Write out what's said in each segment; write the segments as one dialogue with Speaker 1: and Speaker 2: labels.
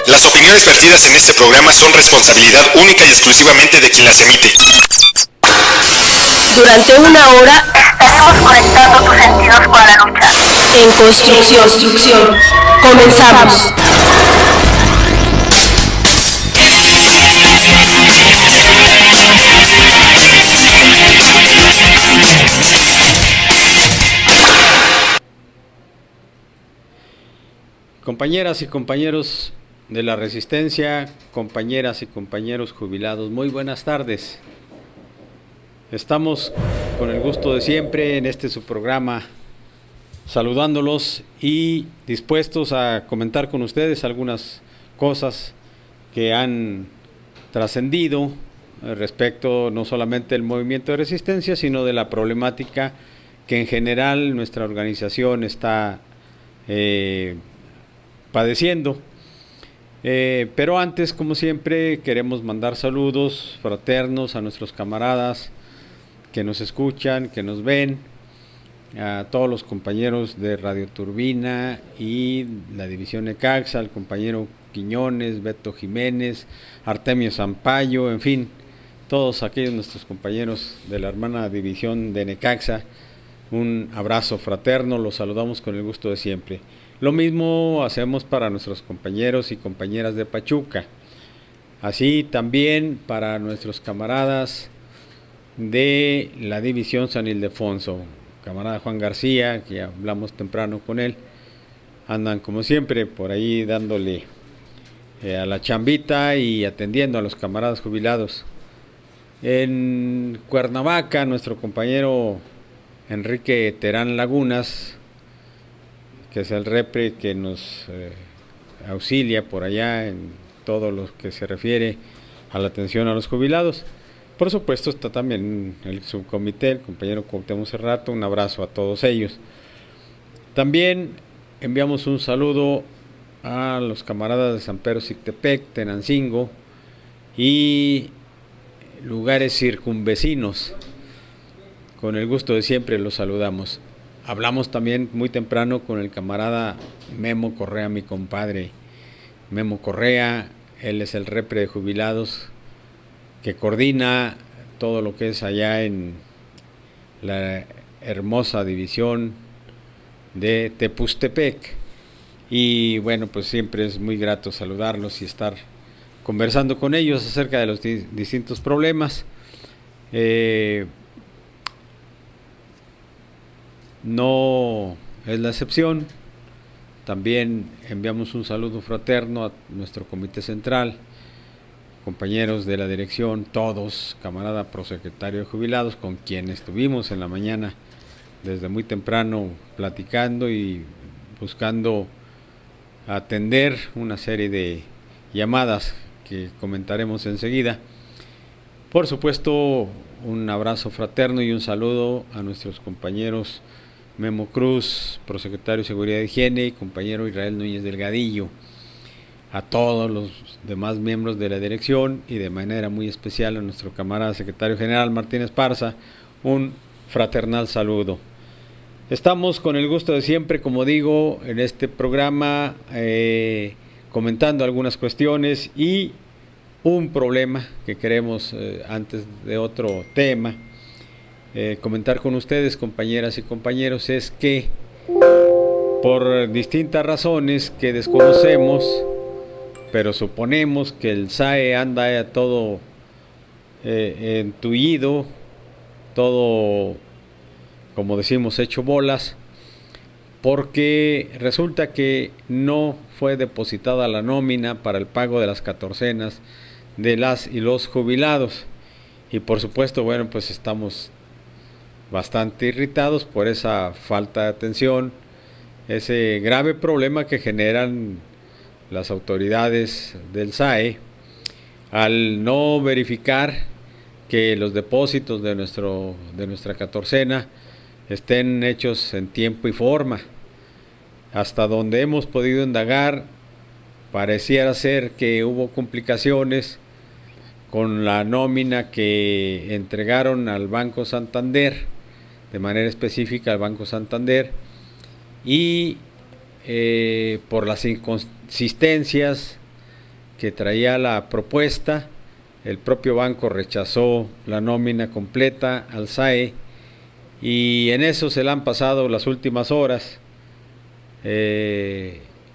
Speaker 1: Las opiniones vertidas en este programa son responsabilidad única y exclusivamente de quien las emite.
Speaker 2: Durante una hora
Speaker 3: estaremos conectando tus sentidos con la lucha.
Speaker 2: En construcción. Comenzamos.
Speaker 4: Compañeras y compañeros de la Resistencia, compañeras y compañeros jubilados, muy buenas tardes. Estamos con el gusto de siempre en su programa, saludándolos y dispuestos a comentar con ustedes algunas cosas que han trascendido respecto no solamente del movimiento de resistencia, sino de la problemática que en general nuestra organización está padeciendo. Pero antes, como siempre, queremos mandar saludos fraternos a nuestros camaradas que nos escuchan, que nos ven, a todos los compañeros de Radio Turbina y la división Necaxa, al compañero Quiñones, Beto Jiménez, Artemio Zampayo, en fin, todos aquellos nuestros compañeros de la hermana división de Necaxa. Un abrazo fraterno, los saludamos con el gusto de siempre. Lo mismo hacemos para nuestros compañeros y compañeras de Pachuca, así también para nuestros camaradas de la división San Ildefonso, camarada Juan García, que hablamos temprano con él, andan como siempre por ahí dándole a la chambita y atendiendo a los camaradas jubilados. En Cuernavaca, nuestro compañero Enrique Terán Lagunas, que es el repre que nos auxilia por allá en todo lo que se refiere a la atención a los jubilados. Por supuesto está también el subcomité, el compañero Cuauhtémoc Cerrato, un abrazo a todos ellos. También enviamos un saludo a los camaradas de San Pedro Xictepec, Tenancingo y lugares circunvecinos. Con el gusto de siempre los saludamos. Hablamos también muy temprano con el camarada Memo Correa, mi compadre. Memo Correa, él es el repre de jubilados que coordina todo lo que es allá en la hermosa división de Tepustepec. Y bueno, pues siempre es muy grato saludarlos y estar conversando con ellos acerca de los distintos problemas. No es la excepción. También enviamos un saludo fraterno a nuestro comité central, compañeros de la dirección, todos, camarada prosecretario de jubilados, con quien estuvimos en la mañana desde muy temprano platicando y buscando atender una serie de llamadas que comentaremos enseguida. Por supuesto, un abrazo fraterno y un saludo a nuestros compañeros Memo Cruz, prosecretario de Seguridad y Higiene, y compañero Israel Núñez Delgadillo, a todos los demás miembros de la dirección y de manera muy especial a nuestro camarada secretario general Martín Esparza, un fraternal saludo. Estamos con el gusto de siempre, como digo, en este programa comentando algunas cuestiones y un problema que queremos, antes de otro tema, comentar con ustedes, compañeras y compañeros, es que por distintas razones que desconocemos, pero suponemos que el SAE anda todo entullido, todo, como decimos, hecho bolas, porque resulta que no fue depositada la nómina para el pago de las catorcenas de las y los jubilados. Y por supuesto, bueno, pues estamos bastante irritados por esa falta de atención, ese grave problema que generan las autoridades del SAE al no verificar que los depósitos de nuestra catorcena estén hechos en tiempo y forma. Hasta donde hemos podido indagar, pareciera ser que hubo complicaciones con la nómina que entregaron al Banco Santander, de manera específica al Banco Santander, y por las inconsistencias que traía la propuesta, el propio banco rechazó la nómina completa al SAE y en eso se le han pasado las últimas horas.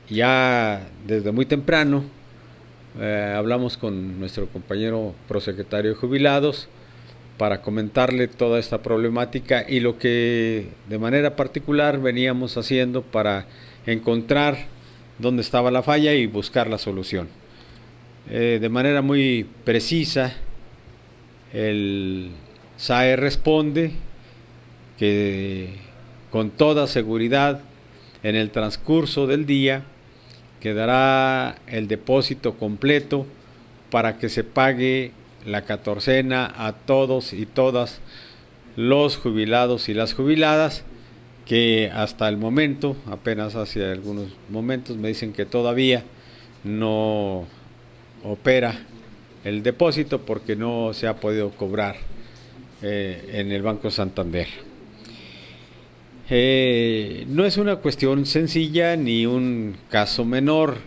Speaker 4: Ya desde muy temprano hablamos con nuestro compañero prosecretario de Jubilados para comentarle toda esta problemática y lo que de manera particular veníamos haciendo para encontrar dónde estaba la falla y buscar la solución. De manera muy precisa, el SAE responde que con toda seguridad en el transcurso del día quedará el depósito completo para que se pague la catorcena a todos y todas los jubilados y las jubiladas, que hasta el momento, apenas hace algunos momentos, me dicen que todavía no opera el depósito porque no se ha podido cobrar en el Banco Santander. No es una cuestión sencilla ni un caso menor.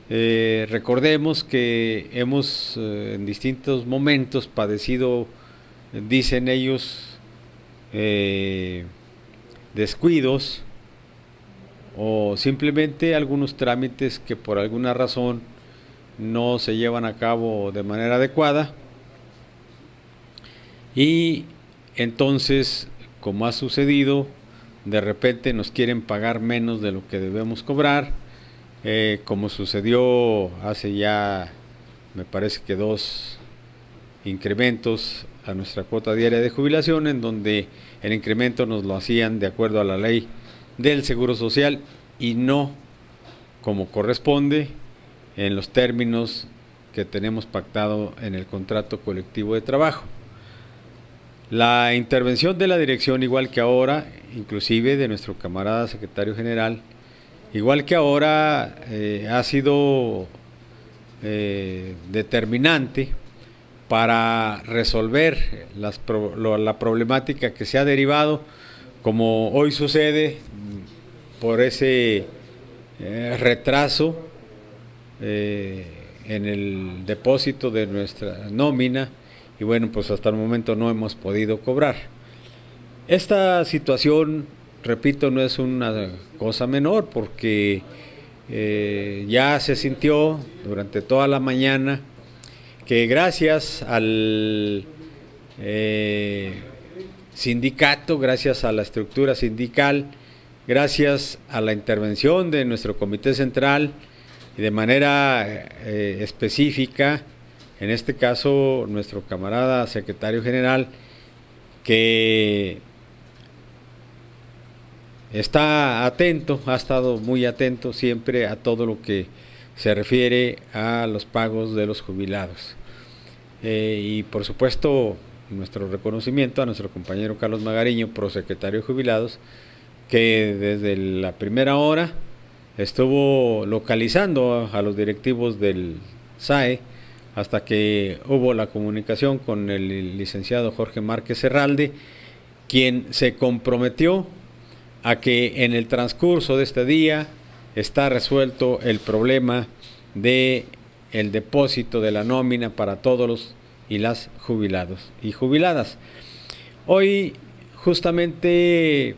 Speaker 4: Recordemos que hemos en distintos momentos padecido, dicen ellos, descuidos o simplemente algunos trámites que por alguna razón no se llevan a cabo de manera adecuada, y entonces, como ha sucedido, de repente nos quieren pagar menos de lo que debemos cobrar, como sucedió hace ya, me parece que 2 incrementos a nuestra cuota diaria de jubilación, en donde el incremento nos lo hacían de acuerdo a la ley del Seguro Social y no como corresponde en los términos que tenemos pactado en el contrato colectivo de trabajo. La intervención de la dirección, igual que ahora, inclusive de nuestro camarada secretario general, igual que ahora, ha sido determinante para resolver la problemática que se ha derivado, como hoy sucede, por ese retraso en el depósito de nuestra nómina, y bueno, pues hasta el momento no hemos podido cobrar. Esta situación, repito, no es una cosa menor, porque ya se sintió durante toda la mañana que gracias al sindicato, gracias a la estructura sindical, gracias a la intervención de nuestro comité central y de manera específica, en este caso nuestro camarada secretario general, que está atento, ha estado muy atento siempre a todo lo que se refiere a los pagos de los jubilados. Y por supuesto, nuestro reconocimiento a nuestro compañero Carlos Magariño, prosecretario de Jubilados, que desde la primera hora estuvo localizando a los directivos del SAE hasta que hubo la comunicación con el licenciado Jorge Márquez Herralde, quien se comprometió a que en el transcurso de este día está resuelto el problema de el depósito de la nómina para todos los y las jubilados y jubiladas. Hoy justamente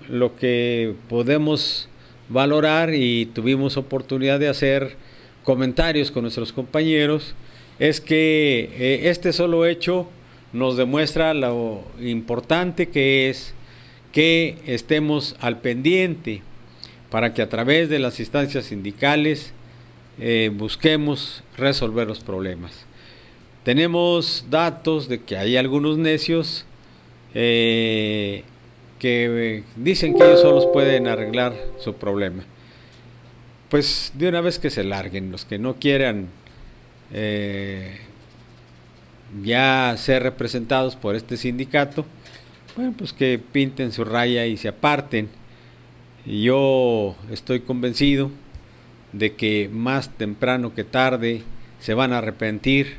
Speaker 4: lo que podemos valorar, y tuvimos oportunidad de hacer comentarios con nuestros compañeros, es que este solo hecho nos demuestra lo importante que es que estemos al pendiente para que a través de las instancias sindicales busquemos resolver los problemas. Tenemos datos de que hay algunos necios que dicen que ellos solos pueden arreglar su problema. Pues de una vez que se larguen, los que no quieran ya ser representados por este sindicato, bueno, pues que pinten su raya y se aparten. Y yo estoy convencido de que más temprano que tarde se van a arrepentir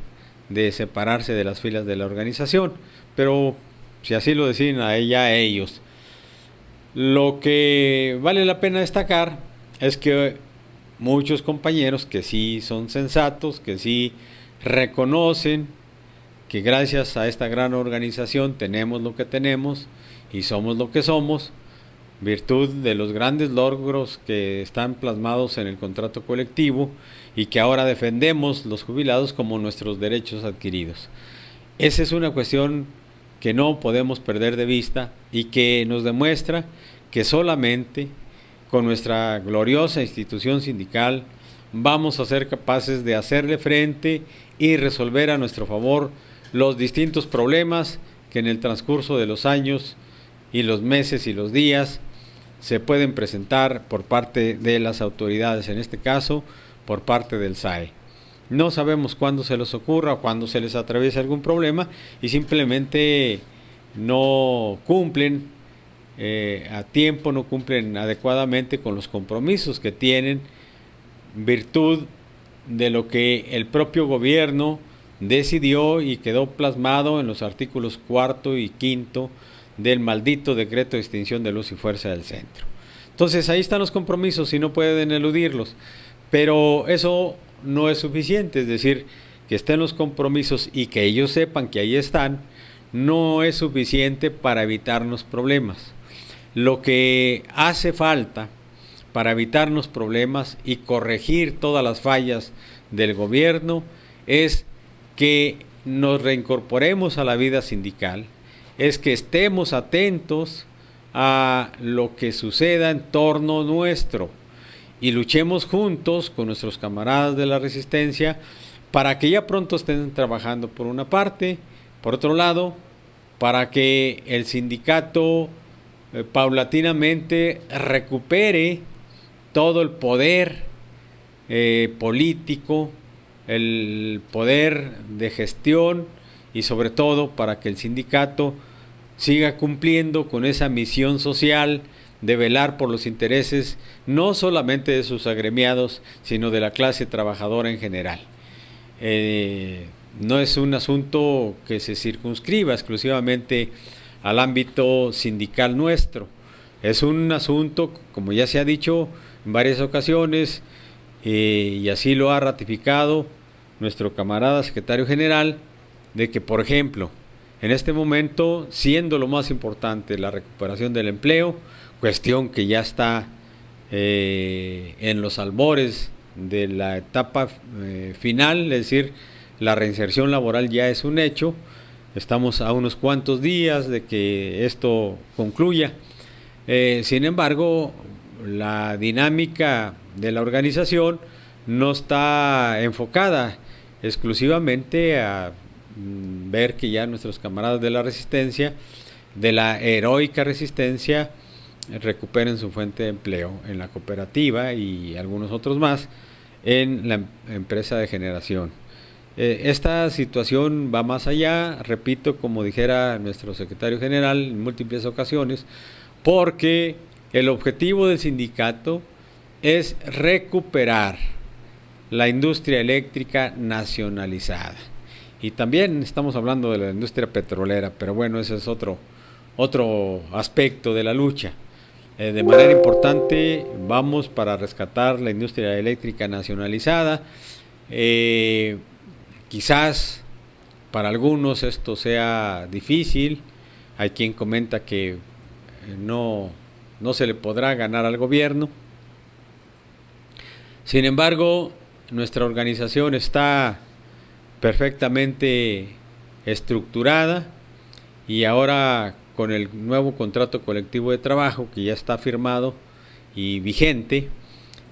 Speaker 4: de separarse de las filas de la organización, pero si así lo deciden a ellos. Lo que vale la pena destacar es que muchos compañeros que sí son sensatos, que sí reconocen que gracias a esta gran organización tenemos lo que tenemos y somos lo que somos, virtud de los grandes logros que están plasmados en el contrato colectivo y que ahora defendemos los jubilados como nuestros derechos adquiridos. Esa es una cuestión que no podemos perder de vista y que nos demuestra que solamente con nuestra gloriosa institución sindical vamos a ser capaces de hacerle frente y resolver a nuestro favor los distintos problemas que en el transcurso de los años y los meses y los días se pueden presentar por parte de las autoridades, en este caso por parte del SAE. No sabemos cuándo se les ocurra o cuándo se les atraviesa algún problema y simplemente no cumplen a tiempo, no cumplen adecuadamente con los compromisos que tienen, virtud de lo que el propio gobierno decidió y quedó plasmado en los artículos 4 y 5 del maldito decreto de extinción de luz y fuerza del centro. Entonces ahí están los compromisos y no pueden eludirlos, pero eso no es suficiente, es decir, que estén los compromisos y que ellos sepan que ahí están, no es suficiente para evitarnos problemas. Lo que hace falta para evitarnos problemas y corregir todas las fallas del gobierno es que nos reincorporemos a la vida sindical, es que estemos atentos a lo que suceda en torno nuestro y luchemos juntos con nuestros camaradas de la resistencia para que ya pronto estén trabajando por una parte, por otro lado, para que el sindicato paulatinamente recupere todo el poder político, el poder de gestión y sobre todo para que el sindicato siga cumpliendo con esa misión social de velar por los intereses no solamente de sus agremiados, sino de la clase trabajadora en general. No es un asunto que se circunscriba exclusivamente al ámbito sindical nuestro, es un asunto, como ya se ha dicho en varias ocasiones, y así lo ha ratificado nuestro camarada secretario general, de que, por ejemplo, en este momento, siendo lo más importante la recuperación del empleo, cuestión que ya está en los albores de la etapa final, es decir, la reinserción laboral ya es un hecho, estamos a unos cuantos días de que esto concluya. Sin embargo, la dinámica de la organización no está enfocada exclusivamente a ver que ya nuestros camaradas de la resistencia, de la heroica resistencia, recuperen su fuente de empleo en la cooperativa y algunos otros más en la empresa de generación. Esta situación va más allá, repito, como dijera nuestro secretario general en múltiples ocasiones, porque el objetivo del sindicato es recuperar la industria eléctrica nacionalizada. Y también estamos hablando de la industria petrolera, pero bueno, ese es otro aspecto de la lucha. De manera importante, vamos para rescatar la industria eléctrica nacionalizada. Quizás para algunos esto sea difícil, hay quien comenta que no se le podrá ganar al gobierno. Sin embargo, nuestra organización está perfectamente estructurada y ahora con el nuevo contrato colectivo de trabajo que ya está firmado y vigente,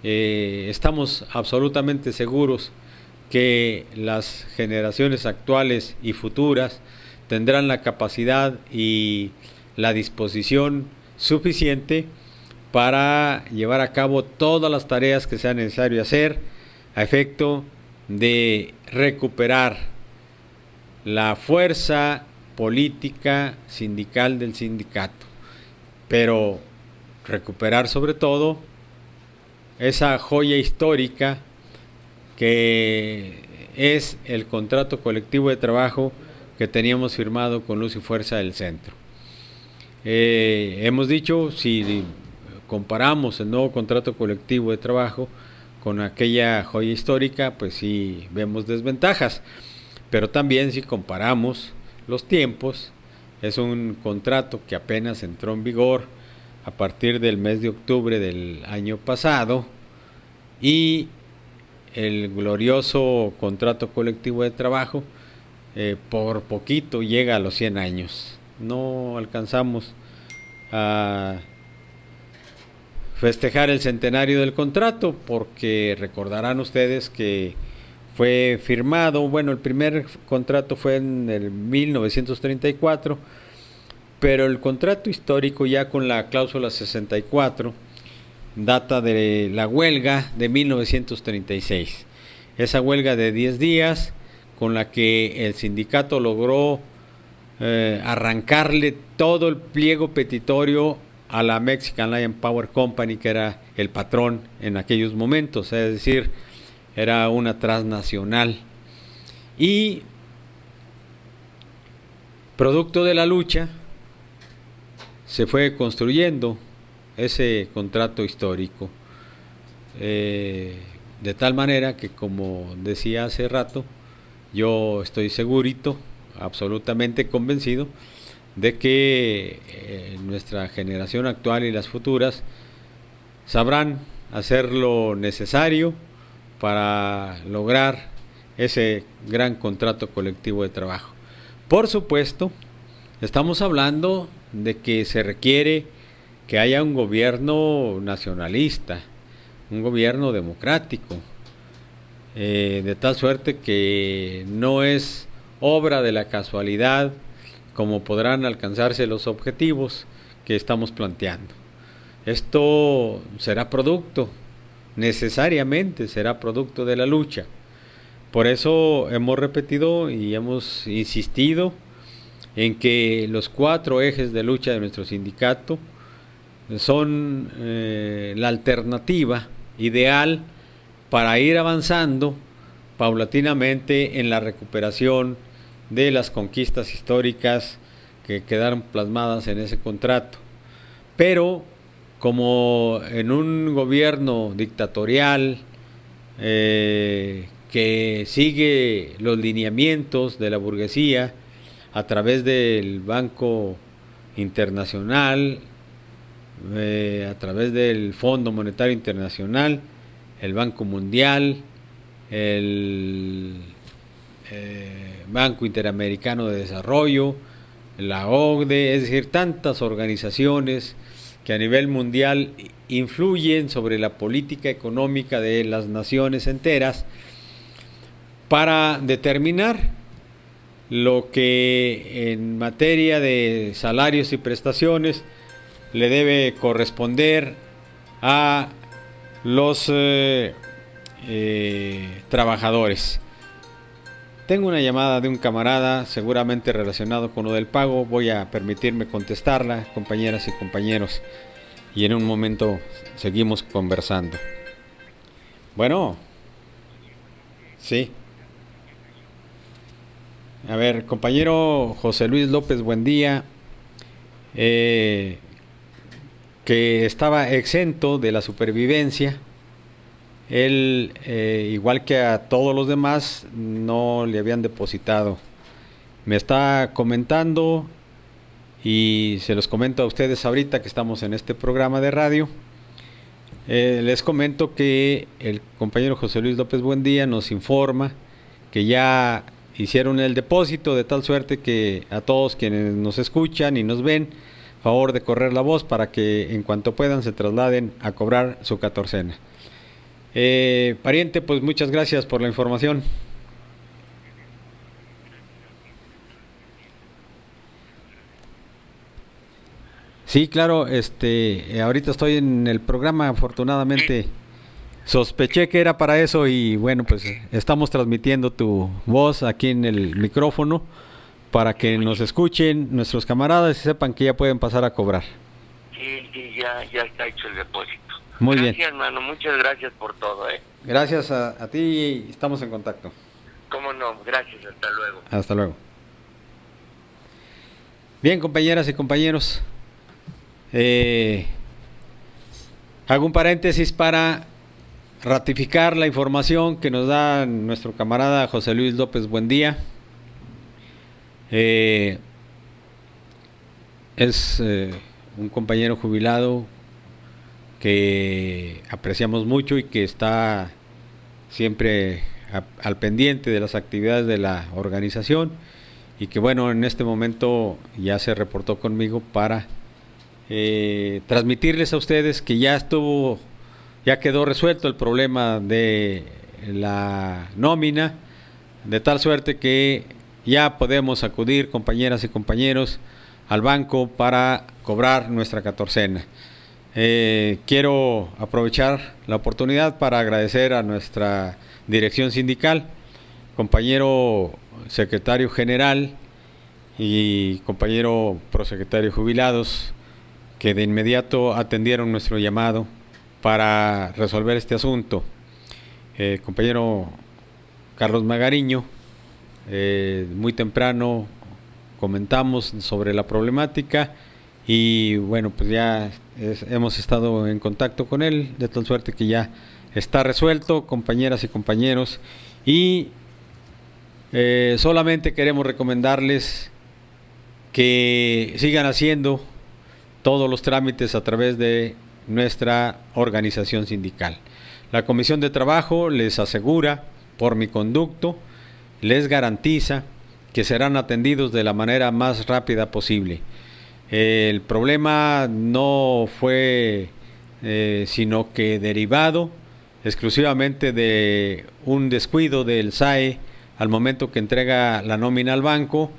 Speaker 4: estamos absolutamente seguros que las generaciones actuales y futuras tendrán la capacidad y la disposición suficiente para llevar a cabo todas las tareas que sea necesario hacer a efecto de recuperar la fuerza política sindical del sindicato, pero recuperar sobre todo esa joya histórica que es el contrato colectivo de trabajo que teníamos firmado con Luz y Fuerza del Centro. Hemos dicho, si comparamos el nuevo contrato colectivo de trabajo con aquella joya histórica, pues sí vemos desventajas. Pero también si comparamos los tiempos, es un contrato que apenas entró en vigor a partir del mes de octubre del año pasado, y el glorioso contrato colectivo de trabajo por poquito llega a los 100 años. No alcanzamos a festejar el centenario del contrato, porque recordarán ustedes que fue firmado, bueno, el primer contrato fue en el 1934, pero el contrato histórico ya con la cláusula 64 data de la huelga de 1936. Esa huelga de 10 días con la que el sindicato logró arrancarle todo el pliego petitorio a la Mexican Lion Power Company, que era el patrón en aquellos momentos, es decir, era una transnacional. Y producto de la lucha se fue construyendo ese contrato histórico, de tal manera que, como decía hace rato, yo estoy segurito, absolutamente convencido, de que nuestra generación actual y las futuras sabrán hacer lo necesario para lograr ese gran contrato colectivo de trabajo. Por supuesto, estamos hablando de que se requiere que haya un gobierno nacionalista, un gobierno democrático, de tal suerte que no es obra de la casualidad como podrán alcanzarse los objetivos que estamos planteando. Esto será producto, necesariamente será producto de la lucha. Por eso hemos repetido y hemos insistido en que los 4 ejes de lucha de nuestro sindicato son la alternativa ideal para ir avanzando paulatinamente en la recuperación de las conquistas históricas que quedaron plasmadas en ese contrato. Pero como en un gobierno dictatorial que sigue los lineamientos de la burguesía a través del Banco Internacional, a través del Fondo Monetario Internacional, el Banco Mundial, el Banco Interamericano de Desarrollo, la OCDE, es decir, tantas organizaciones que a nivel mundial influyen sobre la política económica de las naciones enteras para determinar lo que en materia de salarios y prestaciones le debe corresponder a los trabajadores. Tengo una llamada de un camarada, seguramente relacionado con lo del pago. Voy a permitirme contestarla, compañeras y compañeros, y en un momento seguimos conversando. Bueno, sí. A ver, compañero José Luis López, buen día. Que estaba exento de la supervivencia. Él, igual que a todos los demás, no le habían depositado. Me está comentando, y se los comento a ustedes ahorita que estamos en este programa de radio. Les comento que el compañero José Luis López Buendía nos informa que ya hicieron el depósito, de tal suerte que a todos quienes nos escuchan y nos ven, favor de correr la voz para que en cuanto puedan se trasladen a cobrar su catorcena. Pariente, pues muchas gracias por la información. Sí, claro, ahorita estoy en el programa, afortunadamente sospeché que era para eso y bueno, pues estamos transmitiendo tu voz aquí en el micrófono para que nos escuchen nuestros camaradas y sepan que ya pueden pasar a cobrar.
Speaker 5: Sí, ya está hecho el depósito.
Speaker 4: Muy bien.
Speaker 5: Gracias, hermano, muchas gracias por todo,
Speaker 4: Gracias a ti y estamos en contacto.
Speaker 5: Cómo no, gracias, hasta luego.
Speaker 4: Hasta luego. Bien, compañeras y compañeros, hago un paréntesis para ratificar la información que nos da nuestro camarada José Luis López Buendía. Es un compañero jubilado que apreciamos mucho y que está siempre al pendiente de las actividades de la organización, y que bueno, en este momento ya se reportó conmigo para transmitirles a ustedes que ya quedó resuelto el problema de la nómina, de tal suerte que ya podemos acudir, compañeras y compañeros, al banco para cobrar nuestra catorcena. Quiero aprovechar la oportunidad para agradecer a nuestra dirección sindical, compañero secretario general y compañero prosecretario jubilados, que de inmediato atendieron nuestro llamado para resolver este asunto. Compañero Carlos Magariño, muy temprano comentamos sobre la problemática y bueno, pues ya hemos estado en contacto con él, de tal suerte que ya está resuelto, compañeras y compañeros, y solamente queremos recomendarles que sigan haciendo todos los trámites a través de nuestra organización sindical. La Comisión de Trabajo les asegura, por mi conducto, les garantiza que serán atendidos de la manera más rápida posible. El problema no fue sino que derivado exclusivamente de un descuido del SAE al momento que entrega la nómina al banco,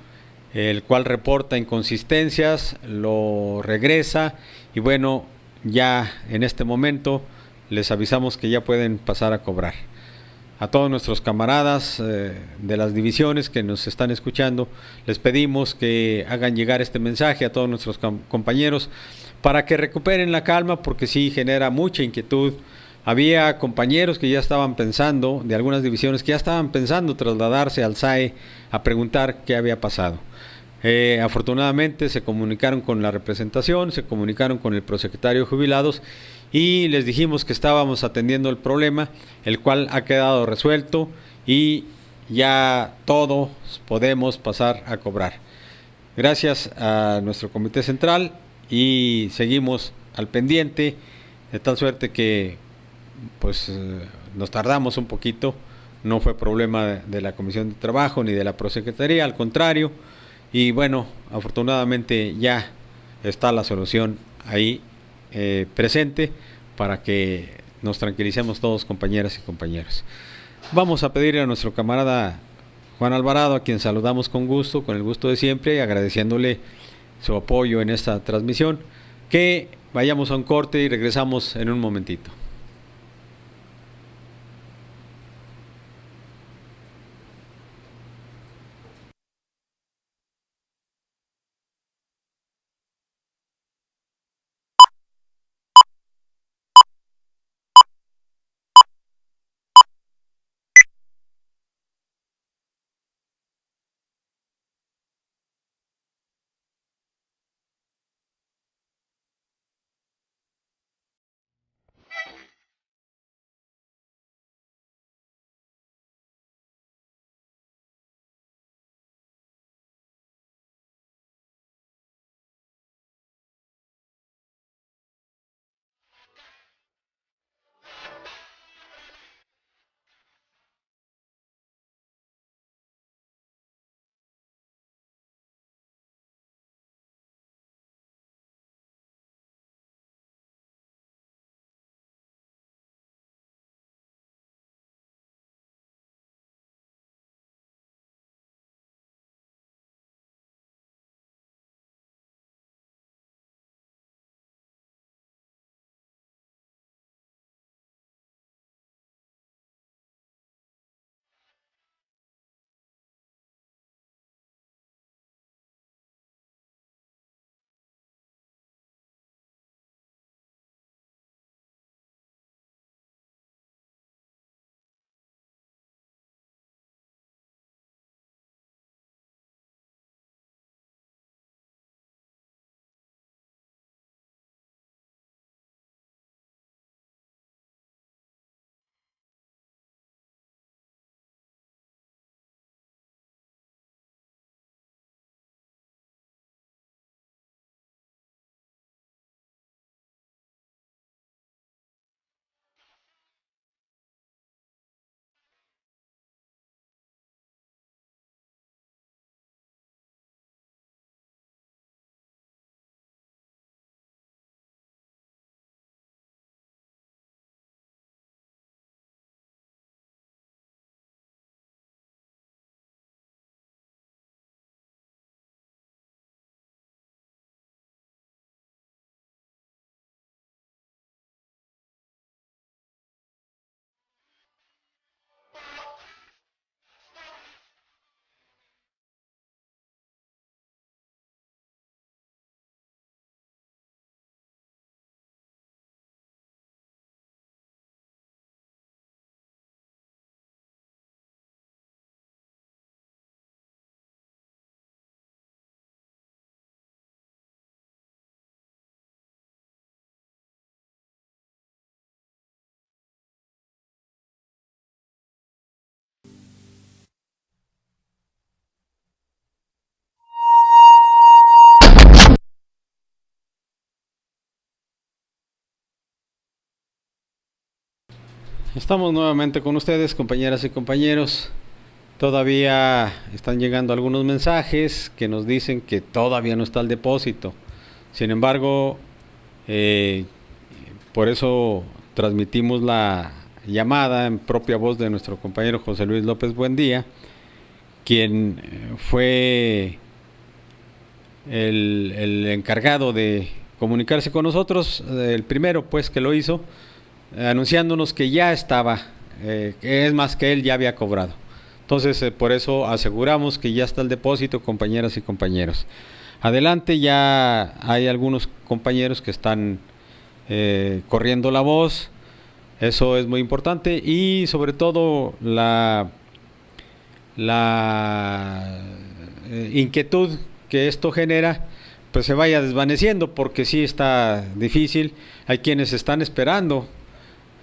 Speaker 4: el cual reporta inconsistencias, lo regresa y bueno, ya en este momento les avisamos que ya pueden pasar a cobrar. A todos nuestros camaradas de las divisiones que nos están escuchando, les pedimos que hagan llegar este mensaje a todos nuestros compañeros para que recuperen la calma, porque sí genera mucha inquietud. Había compañeros que ya estaban pensando, de algunas divisiones, que ya estaban pensando trasladarse al SAE a preguntar qué había pasado. Afortunadamente se comunicaron con la representación, se comunicaron con el prosecretario de jubilados y les dijimos que estábamos atendiendo el problema, el cual ha quedado resuelto y ya todos podemos pasar a cobrar. Gracias a nuestro comité central y seguimos al pendiente, de tal suerte que pues nos tardamos un poquito. No fue problema de la Comisión de Trabajo ni de la Prosecretaría, al contrario. Y bueno, afortunadamente ya está la solución ahí presente para que nos tranquilicemos todos, compañeras y compañeros. Vamos a pedirle a nuestro camarada Juan Alvarado, a quien saludamos con gusto, con el gusto de siempre, agradeciéndole su apoyo en esta transmisión, que vayamos a un corte y regresamos en un momentito. Estamos nuevamente con ustedes, compañeras y compañeros. Todavía están llegando algunos mensajes que nos dicen que todavía no está el depósito. Sin embargo, por eso transmitimos la llamada en propia voz de nuestro compañero José Luis López Buendía, quien fue el encargado de comunicarse con nosotros, el primero pues que lo hizo, anunciándonos que ya estaba, es más, que él ya había cobrado. Entonces por eso aseguramos que ya está el depósito, compañeras y compañeros. Adelante, ya hay algunos compañeros que están corriendo la voz. Eso es muy importante, y sobre todo la inquietud que esto genera pues se vaya desvaneciendo, porque sí está difícil. Hay quienes están esperando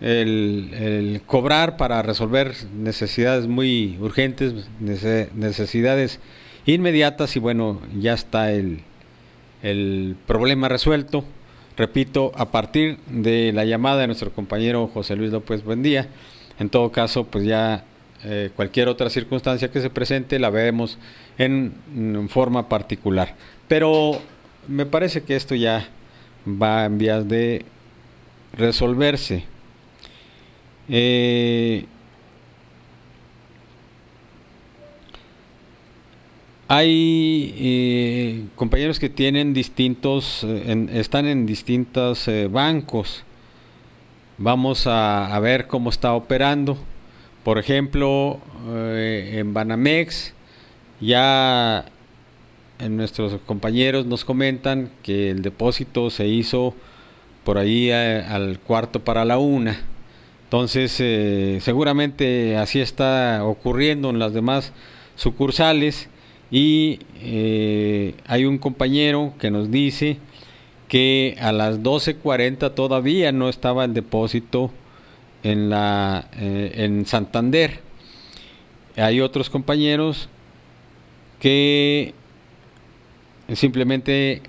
Speaker 4: el cobrar para resolver necesidades muy urgentes, necesidades inmediatas, y bueno, ya está el problema resuelto. Repito, a partir de la llamada de nuestro compañero José Luis López Buendía. En todo caso, pues ya cualquier otra circunstancia que se presente la veremos en forma particular. Pero me parece que esto ya va en vías de resolverse. Hay compañeros que tienen distintos, están en distintos bancos. Vamos a ver cómo está operando. Por ejemplo, en Banamex, ya nuestros compañeros nos comentan que el depósito se hizo por ahí al 1:45. Entonces, seguramente así está ocurriendo en las demás sucursales. Y hay un compañero que nos dice que a las 12:40 todavía no estaba el depósito en Santander. Hay otros compañeros que simplemente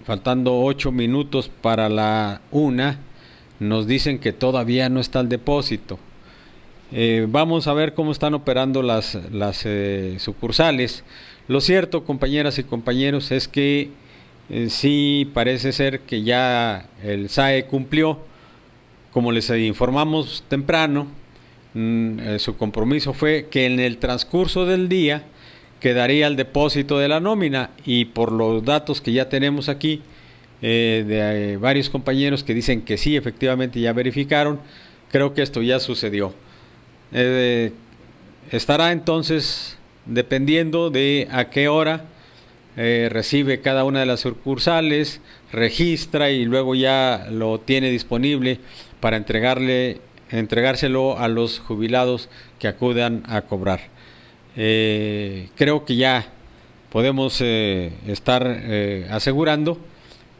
Speaker 4: faltando 8 minutos para la 1 nos dicen que todavía no está el depósito. Vamos a ver cómo están operando las sucursales. Lo cierto, compañeras y compañeros, es que sí parece ser que ya el SAE cumplió. Como les informamos temprano, su compromiso fue que en el transcurso del día quedaría el depósito de la nómina, y por los datos que ya tenemos aquí de varios compañeros que dicen que sí, efectivamente ya verificaron, creo que esto ya sucedió. Estará entonces dependiendo de a qué hora recibe cada una de las sucursales, registra y luego ya lo tiene disponible para entregárselo a los jubilados que acudan a cobrar. Creo que ya podemos estar asegurando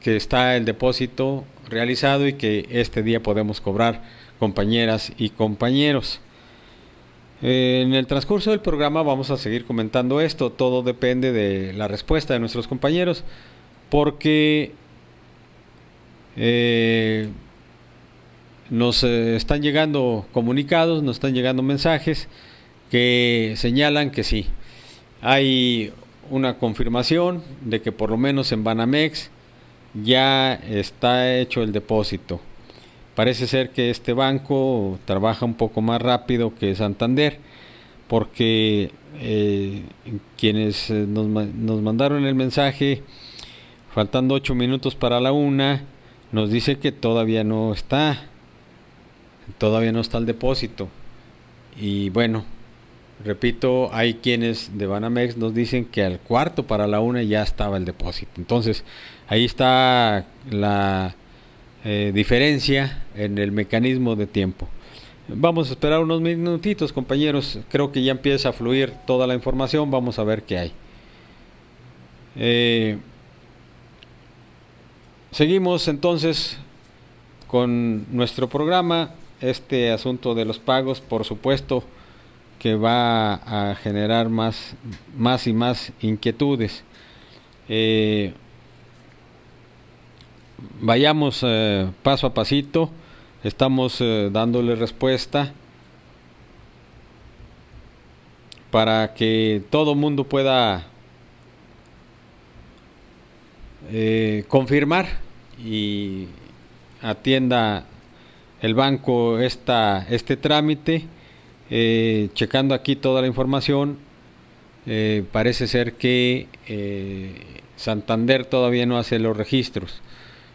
Speaker 4: que está el depósito realizado y que este día podemos cobrar, compañeras y compañeros. En el transcurso del programa vamos a seguir comentando esto. Todo depende de la respuesta de nuestros compañeros, porque nos están llegando comunicados, nos están llegando mensajes que señalan que sí, hay una confirmación de que por lo menos en Banamex ya está hecho el depósito. Parece ser que este banco trabaja un poco más rápido que Santander, porque quienes nos mandaron el mensaje faltando 8 minutos para la 1 nos dice que todavía no está el depósito. Y bueno, repito, hay quienes de Banamex nos dicen que al 1:45 ya estaba el depósito. Entonces ahí está la diferencia en el mecanismo de tiempo. Vamos a esperar unos minutitos, compañeros. Creo que ya empieza a fluir toda la información. Vamos a ver qué hay. Seguimos entonces con nuestro programa. Este asunto de los pagos, por supuesto, que va a generar más y más inquietudes. Vayamos paso a pasito. estamos dándole respuesta para que todo mundo pueda confirmar y atienda el banco este trámite. Checando aquí toda la información, parece ser que Santander todavía no hace los registros.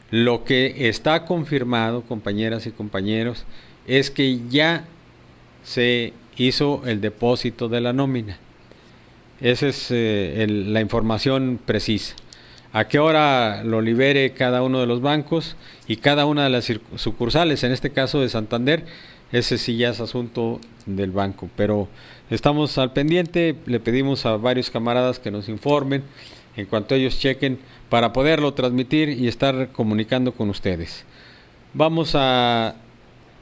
Speaker 4: Lo que está confirmado, compañeras y compañeros, es que ya se hizo el depósito de la nómina. Esa es la información precisa. A qué hora lo libere cada uno de los bancos y cada una de las sucursales, en este caso de Santander, ese sí ya es asunto del banco. Pero estamos al pendiente, le pedimos a varios camaradas que nos informen en cuanto ellos chequen para poderlo transmitir y estar comunicando con ustedes. Vamos a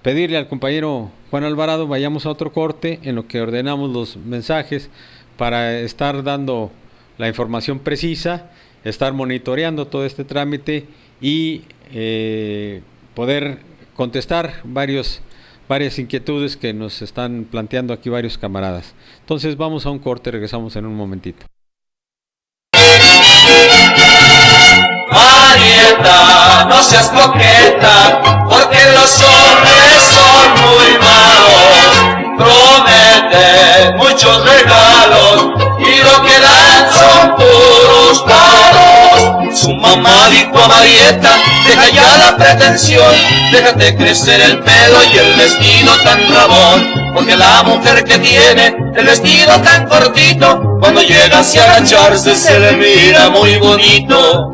Speaker 4: pedirle al compañero Juan Alvarado, vayamos a otro corte en lo que ordenamos los mensajes para estar dando la información precisa, estar monitoreando todo este trámite y poder contestar varias inquietudes que nos están planteando aquí varios camaradas. Entonces vamos a un corte, regresamos en un momentito.
Speaker 6: Marieta, no seas coqueta, porque los hombres son muy malos. Promete muchos regalos y lo que dan son puros palos. Su mamá dijo a Marieta, deja ya la pretensión, déjate crecer el pelo y el vestido tan rabón, porque la mujer que tiene el vestido tan cortito, cuando llega hacia agacharse se le mira muy bonito.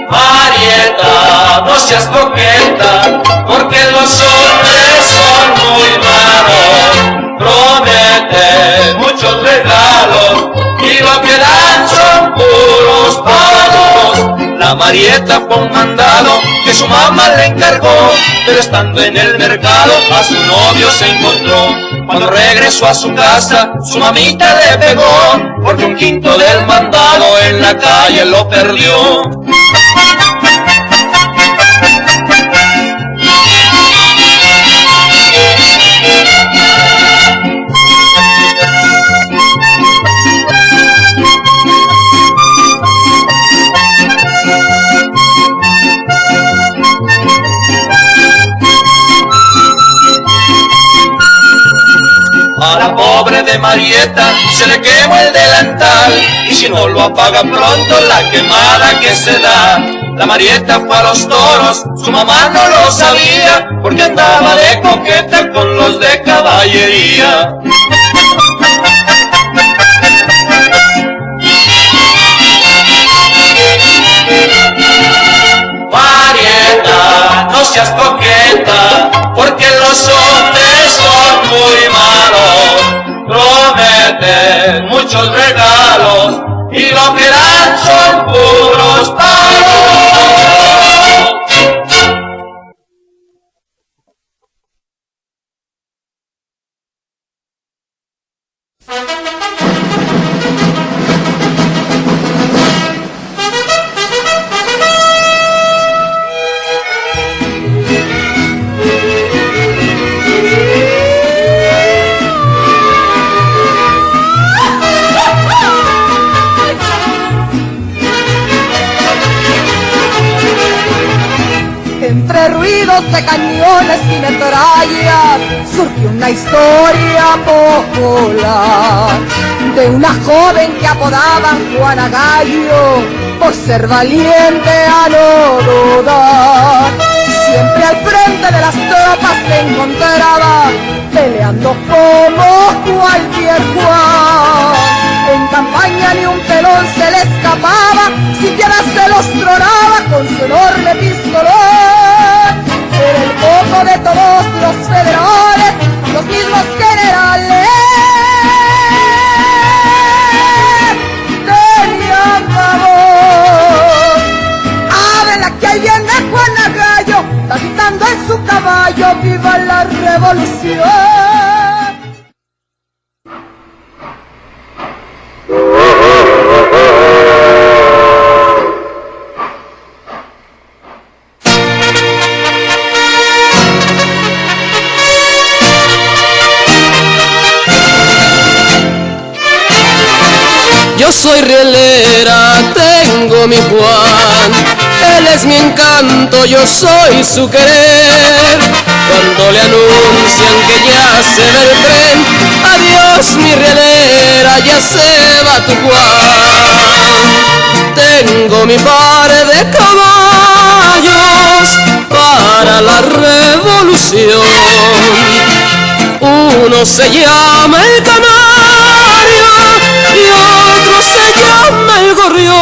Speaker 6: Marieta, no seas coqueta, porque los hombres son muy malos. Promete muchos regalos y lo que dan son puros palos. La Marieta fue un mandado que su mamá le encargó, pero estando en el mercado a su novio se encontró. Cuando regresó a su casa, su mamita le pegó, porque un quinto del mandado en la calle lo perdió. A la pobre de Marieta se le quemó el delantal, y si no lo apaga pronto la quemada que se da. La Marieta fue a los toros, su mamá no lo sabía, porque andaba de coqueta con los de caballería. Marieta, no seas coqueta, porque los hombres son muy malos. Prometen muchos regalos y lo que dan son puros palos.
Speaker 7: Entre ruidos de cañones y metrallas surgió una historia popular de una joven que apodaban Juana Gallo por ser valiente a no dudar. Siempre al frente de las tropas se encontraba peleando como cualquier Juan. En campaña ni un pelón se le escapaba, siquiera se los tronaba con su enorme pistolón. Era el coco de todos los federales, los mismos generales tenían favor. ¡Ábrela que ahí viene Juana Gallo! Está gritando en su caballo, ¡viva la revolución!
Speaker 6: Yo soy rielera, tengo mi Juan, él es mi encanto, yo soy su querer. Cuando le anuncian que ya se va el tren, adiós mi rielera, ya se va tu Juan. Tengo mi par de caballos para la revolución. Uno se llama el canario y otro se llama el gorrión.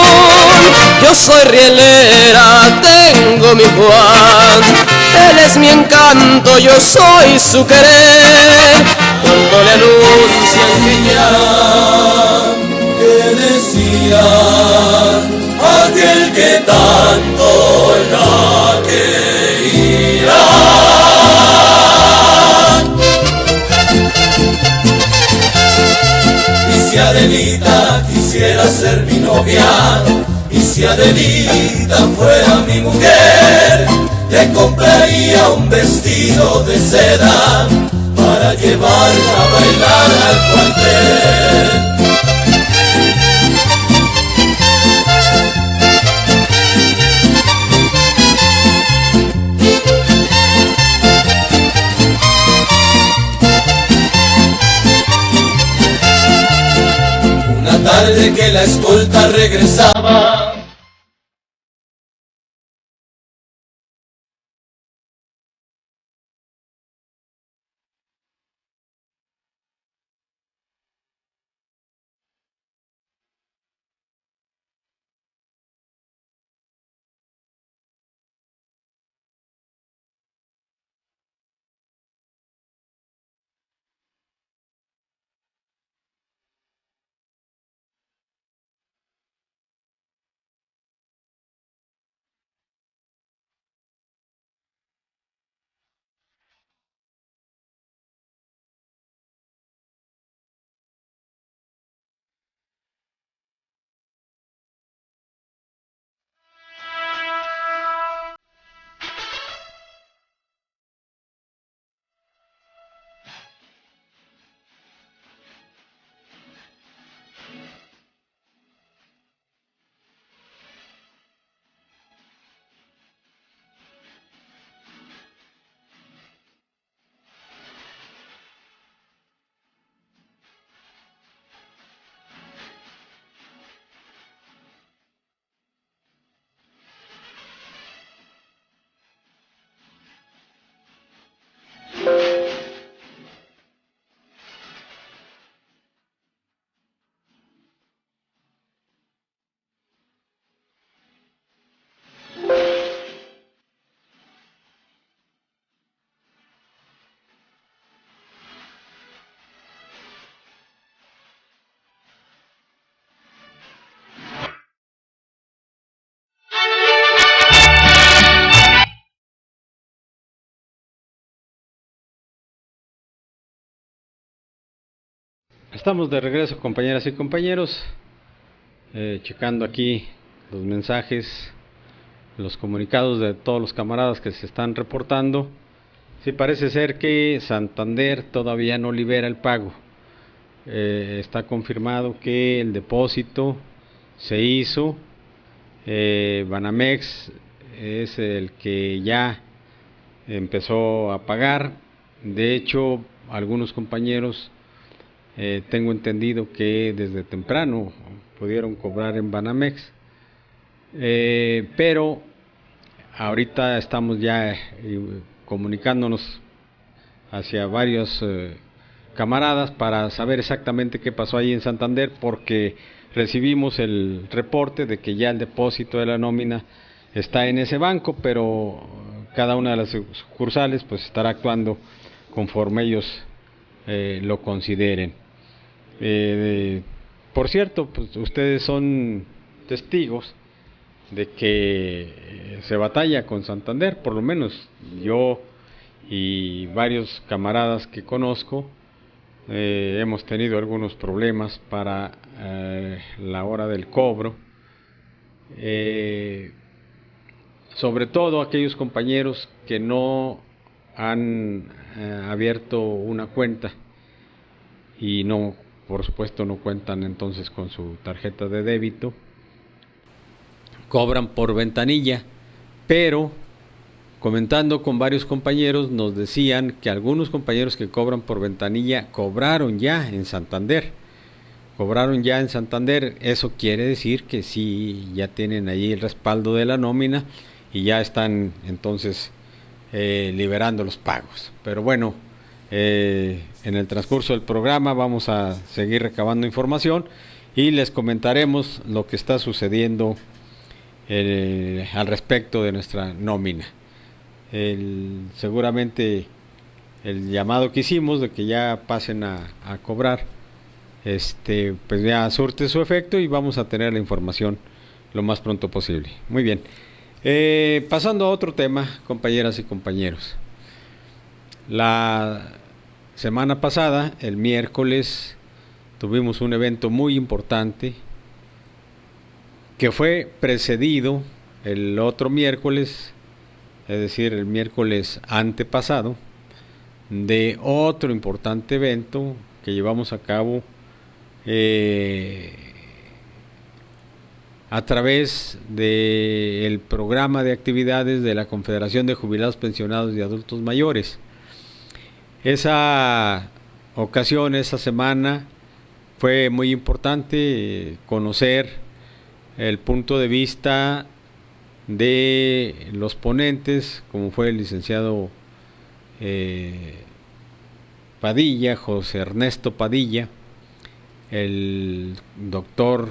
Speaker 6: Yo soy rielera, tengo mi Juan, él es mi encanto, yo soy su querer. Cuando le anuncian que decía aquel que tanto la quería. Y si Adelita quisiera ser mi novia, y si Adelita fuera mi mujer, le compraría un vestido de seda para llevarla a bailar al cuartel. Una tarde que la escolta regresaba,
Speaker 4: Estamos de regreso, compañeras y compañeros, checando aquí los mensajes, los comunicados de todos los camaradas que se están reportando. Sí, parece ser que Santander todavía no libera el pago. Está confirmado que el depósito se hizo. Banamex es el que ya empezó a pagar. De hecho, algunos compañeros tengo entendido que desde temprano pudieron cobrar en Banamex, pero ahorita estamos ya comunicándonos hacia varios camaradas para saber exactamente qué pasó ahí en Santander, porque recibimos el reporte de que ya el depósito de la nómina está en ese banco, pero cada una de las sucursales pues estará actuando conforme ellos lo consideren. Por cierto, pues ustedes son testigos de que se batalla con Santander, por lo menos yo y varios camaradas que conozco hemos tenido algunos problemas para la hora del cobro, sobre todo aquellos compañeros que no han abierto una cuenta y no por supuesto no cuentan entonces con su tarjeta de débito, cobran por ventanilla, pero comentando con varios compañeros nos decían que algunos compañeros que cobran por ventanilla cobraron ya en Santander. Eso quiere decir que sí, ya tienen ahí el respaldo de la nómina y ya están entonces liberando los pagos. Pero bueno, en el transcurso del programa vamos a seguir recabando información y les comentaremos lo que está sucediendo al respecto de nuestra nómina. Seguramente el llamado que hicimos de que ya pasen a cobrar, pues ya surte su efecto y vamos a tener la información lo más pronto posible. Muy bien, pasando a otro tema, compañeras y compañeros. La semana pasada, el miércoles, tuvimos un evento muy importante que fue precedido el otro miércoles, es decir, el miércoles antepasado, de otro importante evento que llevamos a cabo a través del programa de actividades de la Confederación de Jubilados, Pensionados y Adultos Mayores. Esa ocasión, esa semana, fue muy importante conocer el punto de vista de los ponentes, como fue el licenciado Padilla, José Ernesto Padilla, el doctor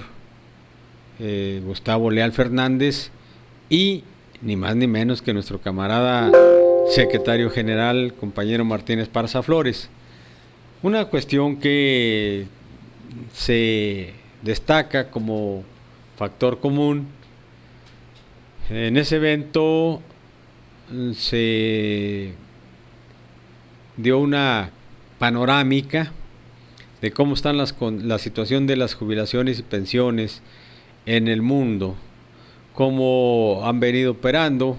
Speaker 4: Gustavo Leal Fernández y ni más ni menos que nuestro camarada secretario general, compañero Martín Esparza Flores. Una cuestión que se destaca como factor común en ese evento: se dio una panorámica de cómo están la situación de las jubilaciones y pensiones en el mundo, cómo han venido operando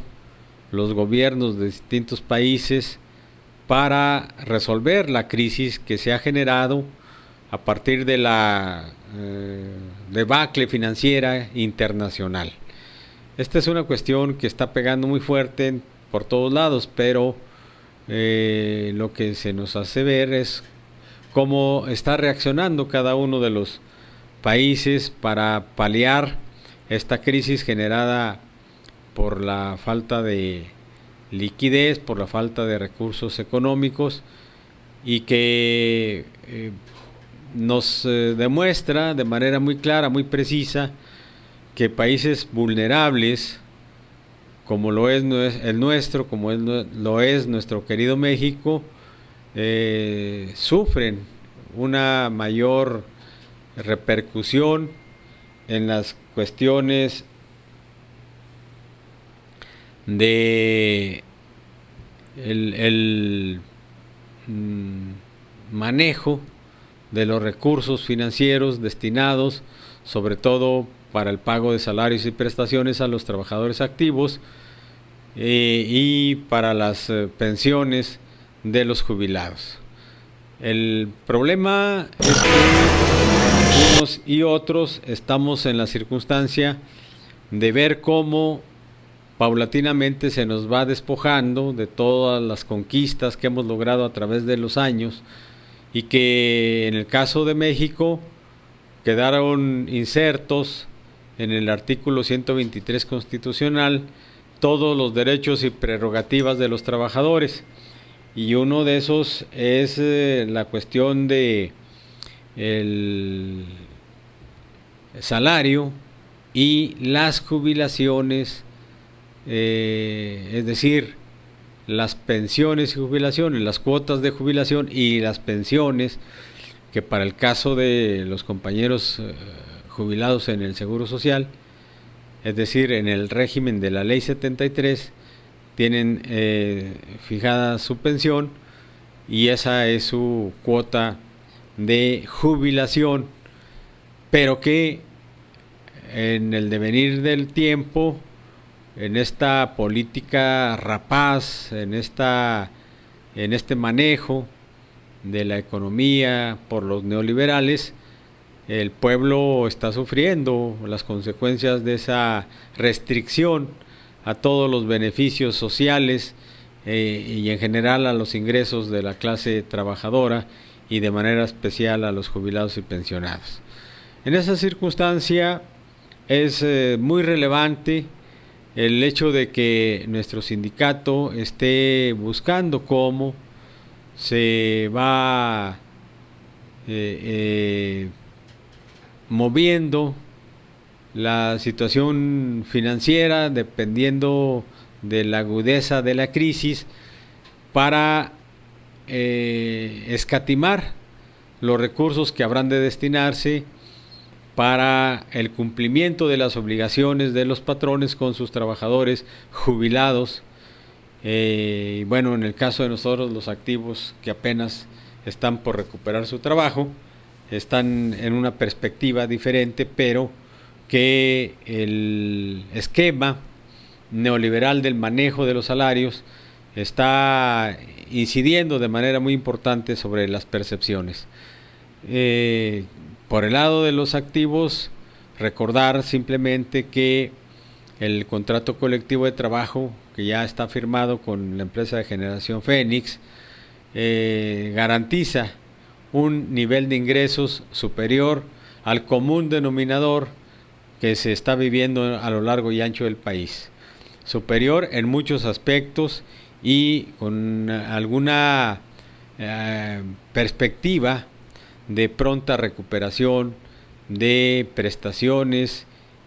Speaker 4: los gobiernos de distintos países para resolver la crisis que se ha generado a partir de la debacle financiera internacional. Esta es una cuestión que está pegando muy fuerte por todos lados, pero lo que se nos hace ver es cómo está reaccionando cada uno de los países para paliar esta crisis generada por la falta de liquidez, por la falta de recursos económicos, y que nos demuestra de manera muy clara, muy precisa, que países vulnerables, como lo es el nuestro, como lo es nuestro querido México, sufren una mayor repercusión en las cuestiones de el manejo de los recursos financieros destinados sobre todo para el pago de salarios y prestaciones a los trabajadores activos y para las pensiones de los jubilados. El problema es que unos y otros estamos en la circunstancia de ver cómo paulatinamente se nos va despojando de todas las conquistas que hemos logrado a través de los años, y que en el caso de México quedaron insertos en el artículo 123 constitucional todos los derechos y prerrogativas de los trabajadores, y uno de esos es la cuestión de el salario y las jubilaciones, es decir, las pensiones y jubilaciones, las cuotas de jubilación y las pensiones, que para el caso de los compañeros jubilados en el Seguro Social, es decir, en el régimen de la Ley 73, tienen fijada su pensión y esa es su cuota de jubilación, pero que en el devenir del tiempo, en esta política rapaz, en este manejo de la economía por los neoliberales, el pueblo está sufriendo las consecuencias de esa restricción a todos los beneficios sociales y en general a los ingresos de la clase trabajadora y de manera especial a los jubilados y pensionados. En esa circunstancia es muy relevante el hecho de que nuestro sindicato esté buscando cómo se va moviendo la situación financiera dependiendo de la agudeza de la crisis para escatimar los recursos que habrán de destinarse para el cumplimiento de las obligaciones de los patrones con sus trabajadores jubilados. Y bueno, en el caso de nosotros, los activos que apenas están por recuperar su trabajo, están en una perspectiva diferente, pero que el esquema neoliberal del manejo de los salarios está incidiendo de manera muy importante sobre las percepciones. Por el lado de los activos, recordar simplemente que el contrato colectivo de trabajo que ya está firmado con la empresa de Generación Fénix garantiza un nivel de ingresos superior al común denominador que se está viviendo a lo largo y ancho del país. Superior en muchos aspectos y con alguna perspectiva de pronta recuperación de prestaciones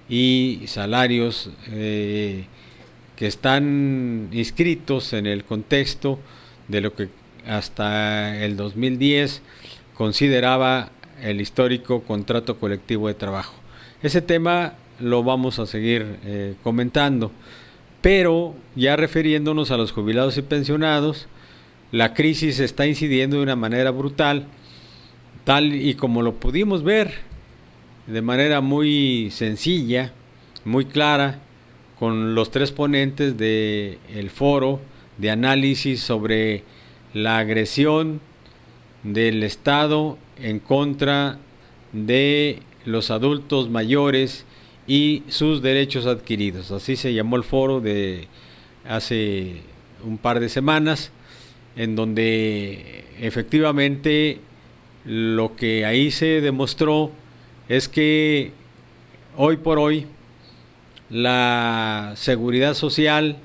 Speaker 4: y salarios que están inscritos en el contexto de lo que hasta el 2010 consideraba el histórico contrato colectivo de trabajo. Ese tema lo vamos a seguir comentando, pero ya refiriéndonos a los jubilados y pensionados, la crisis está incidiendo de una manera brutal, tal y como lo pudimos ver de manera muy sencilla, muy clara, con los tres ponentes del foro de análisis sobre la agresión del Estado en contra de los adultos mayores y sus derechos adquiridos. Así se llamó el foro de hace un par de semanas, en donde efectivamente lo que ahí se demostró es que hoy por hoy la seguridad social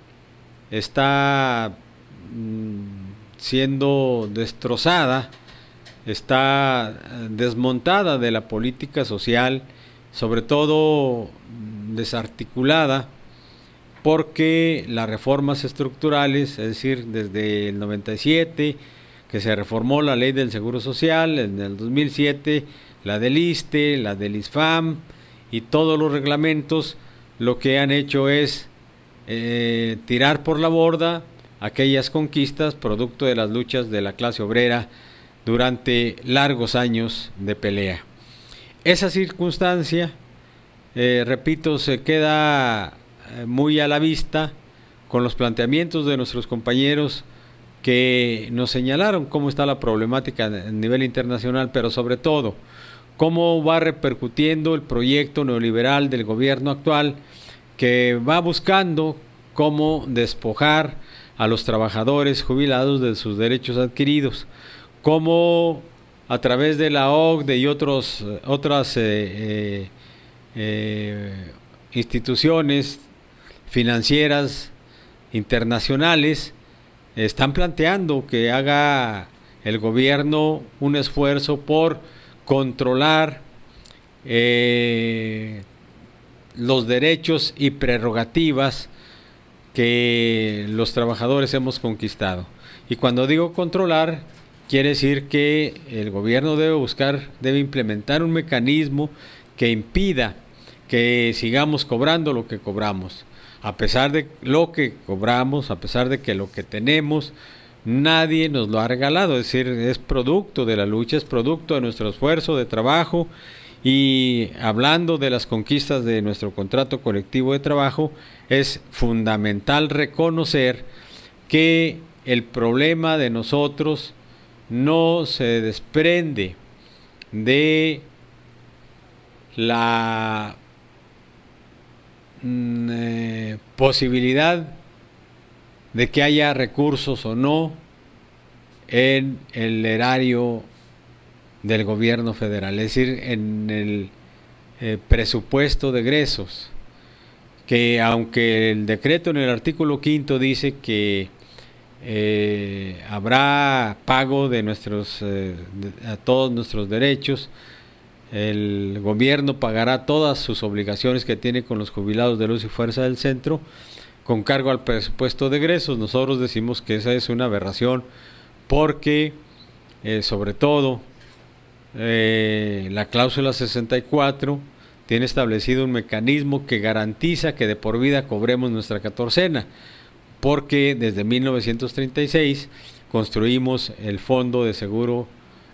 Speaker 4: está siendo destrozada, está desmontada de la política social, sobre todo desarticulada, porque las reformas estructurales, es decir, desde el 97, que se reformó la ley del Seguro Social, en el 2007, la del ISSSTE, la del ISFAM y todos los reglamentos, lo que han hecho es tirar por la borda aquellas conquistas producto de las luchas de la clase obrera durante largos años de pelea. Esa circunstancia, repito, se queda muy a la vista con los planteamientos de nuestros compañeros que nos señalaron cómo está la problemática a nivel internacional, pero sobre todo cómo va repercutiendo el proyecto neoliberal del gobierno actual, que va buscando cómo despojar a los trabajadores jubilados de sus derechos adquiridos, cómo a través de la OCDE y otras instituciones financieras internacionales están planteando que haga el gobierno un esfuerzo por controlar los derechos y prerrogativas que los trabajadores hemos conquistado. Y cuando digo controlar, quiere decir que el gobierno debe implementar un mecanismo que impida que sigamos cobrando lo que cobramos. A pesar de lo que cobramos, a pesar de que lo que tenemos, nadie nos lo ha regalado. Es decir, es producto de la lucha, es producto de nuestro esfuerzo de trabajo. Y hablando de las conquistas de nuestro contrato colectivo de trabajo, es fundamental reconocer que el problema de nosotros no se desprende de la posibilidad de que haya recursos o no en el erario del gobierno federal, es decir, en el presupuesto de egresos, que aunque el decreto en el artículo 5 dice que habrá pago de a todos nuestros derechos, el gobierno pagará todas sus obligaciones que tiene con los jubilados de Luz y Fuerza del Centro con cargo al presupuesto de egresos. Nosotros decimos que esa es una aberración porque sobre todo la cláusula 64 tiene establecido un mecanismo que garantiza que de por vida cobremos nuestra catorcena, porque desde 1936 construimos el fondo de seguro,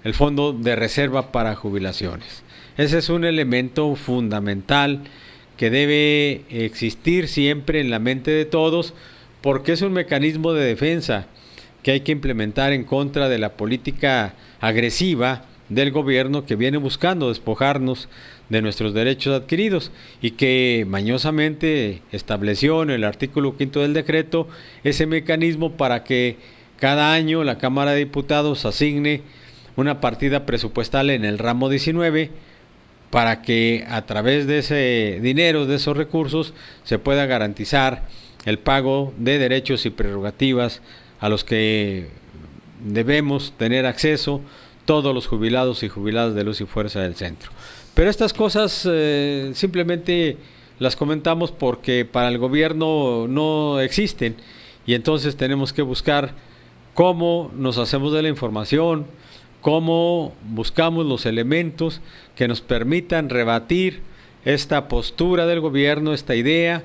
Speaker 4: el fondo de reserva para jubilaciones. Ese es un elemento fundamental que debe existir siempre en la mente de todos, porque es un mecanismo de defensa que hay que implementar en contra de la política agresiva del gobierno que viene buscando despojarnos de nuestros derechos adquiridos y que mañosamente estableció en el artículo 5 del decreto ese mecanismo para que cada año la Cámara de Diputados asigne una partida presupuestal en el ramo 19 para que a través de ese dinero, de esos recursos, se pueda garantizar el pago de derechos y prerrogativas a los que debemos tener acceso todos los jubilados y jubiladas de Luz y Fuerza del Centro. Pero estas cosas simplemente las comentamos porque para el gobierno no existen y entonces tenemos que buscar cómo nos hacemos de la información, cómo buscamos los elementos que nos permitan rebatir esta postura del gobierno, esta idea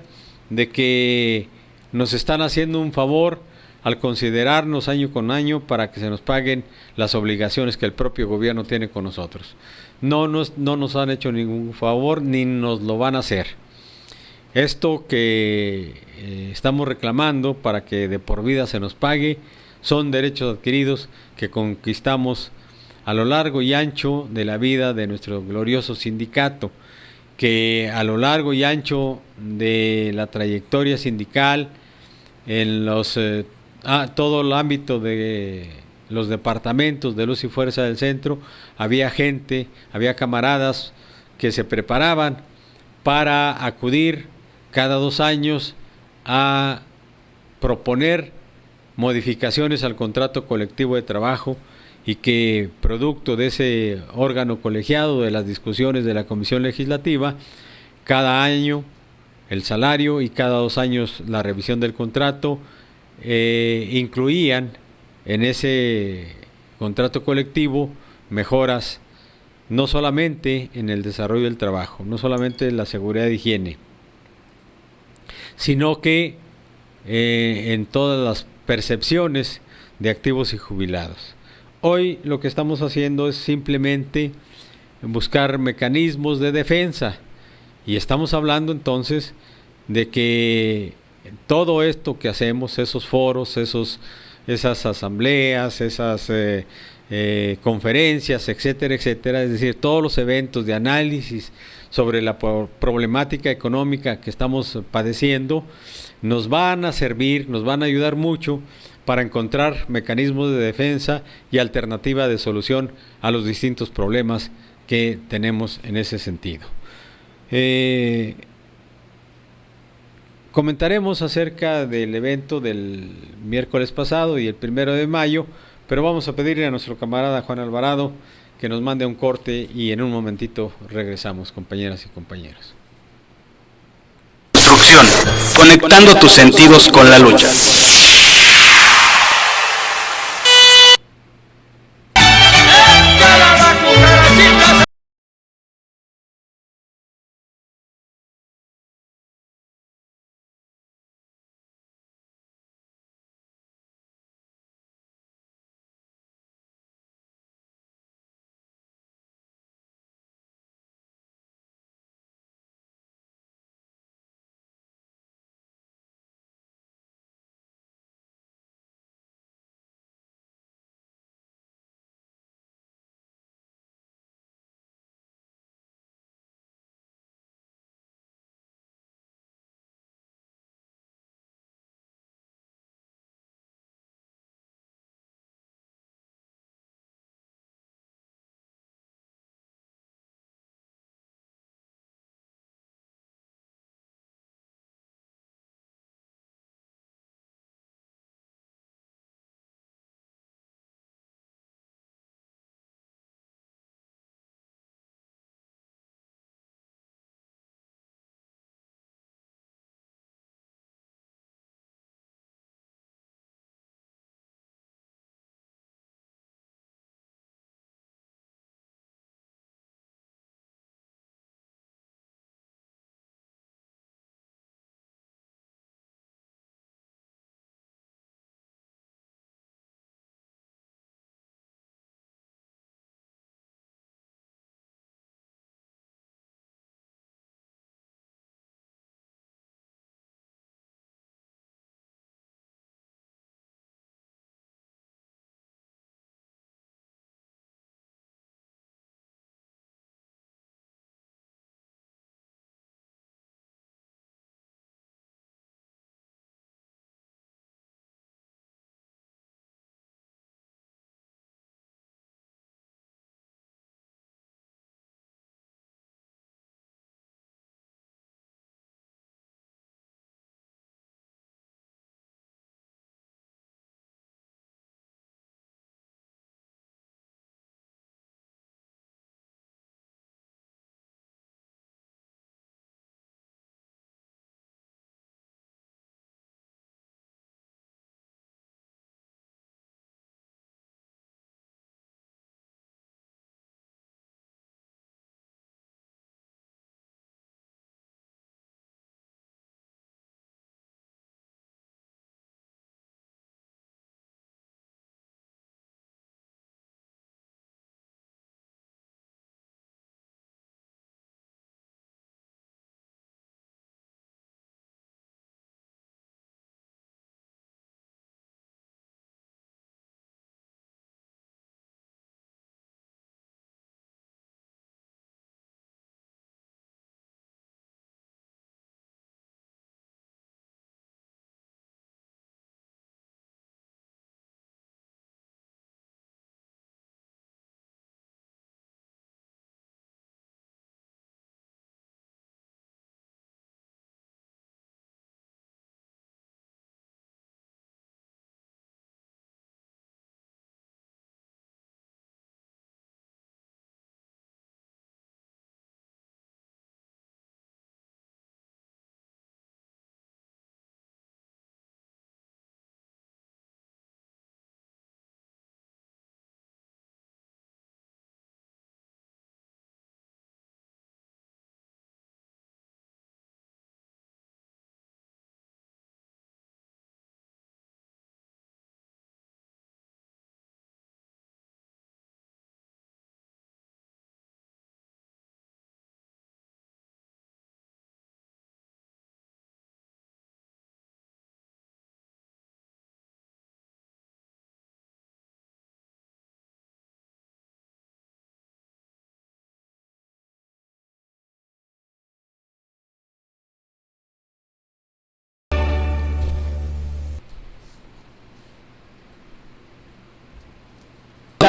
Speaker 4: de que nos están haciendo un favor al considerarnos año con año para que se nos paguen las obligaciones que el propio gobierno tiene con nosotros. No nos han hecho ningún favor ni nos lo van a hacer. Esto que estamos reclamando para que de por vida se nos pague son derechos adquiridos que conquistamos a lo largo y ancho de la vida de nuestro glorioso sindicato, que a lo largo y ancho de la trayectoria sindical en todo el ámbito de los departamentos de Luz y Fuerza del Centro, había gente, había camaradas que se preparaban para acudir cada 2 años a proponer modificaciones al contrato colectivo de trabajo y que producto de ese órgano colegiado, de las discusiones de la Comisión Legislativa, cada año el salario y cada 2 años la revisión del contrato incluían en ese contrato colectivo mejoras no solamente en el desarrollo del trabajo, no solamente en la seguridad de higiene, sino que en todas las percepciones de activos y jubilados. Hoy lo que estamos haciendo es simplemente buscar mecanismos de defensa y estamos hablando entonces de que todo esto que hacemos, esos foros, esas asambleas, esas conferencias, etcétera, etcétera, es decir, todos los eventos de análisis sobre la problemática económica que estamos padeciendo, nos van a servir, nos van a ayudar mucho para encontrar mecanismos de defensa y alternativa de solución a los distintos problemas que tenemos en ese sentido. Comentaremos acerca del evento del miércoles pasado y el 1 de mayo, pero vamos a pedirle a nuestro camarada Juan Alvarado que nos mande un corte y en un momentito regresamos, compañeras y compañeros.
Speaker 8: Construcción, conectando tus sentidos con la lucha.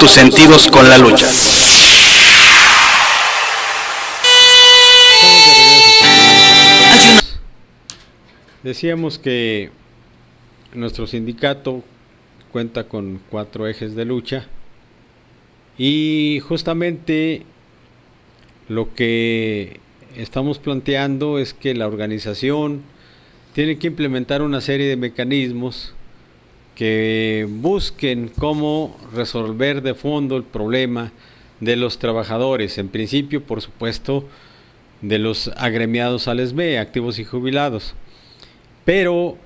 Speaker 8: tus sentidos con la lucha.
Speaker 4: Decíamos que nuestro sindicato cuenta con 4 ejes de lucha y justamente lo que estamos planteando es que la organización tiene que implementar una serie de mecanismos que busquen cómo resolver de fondo el problema de los trabajadores, en principio, por supuesto, de los agremiados al SME, activos y jubilados. Pero,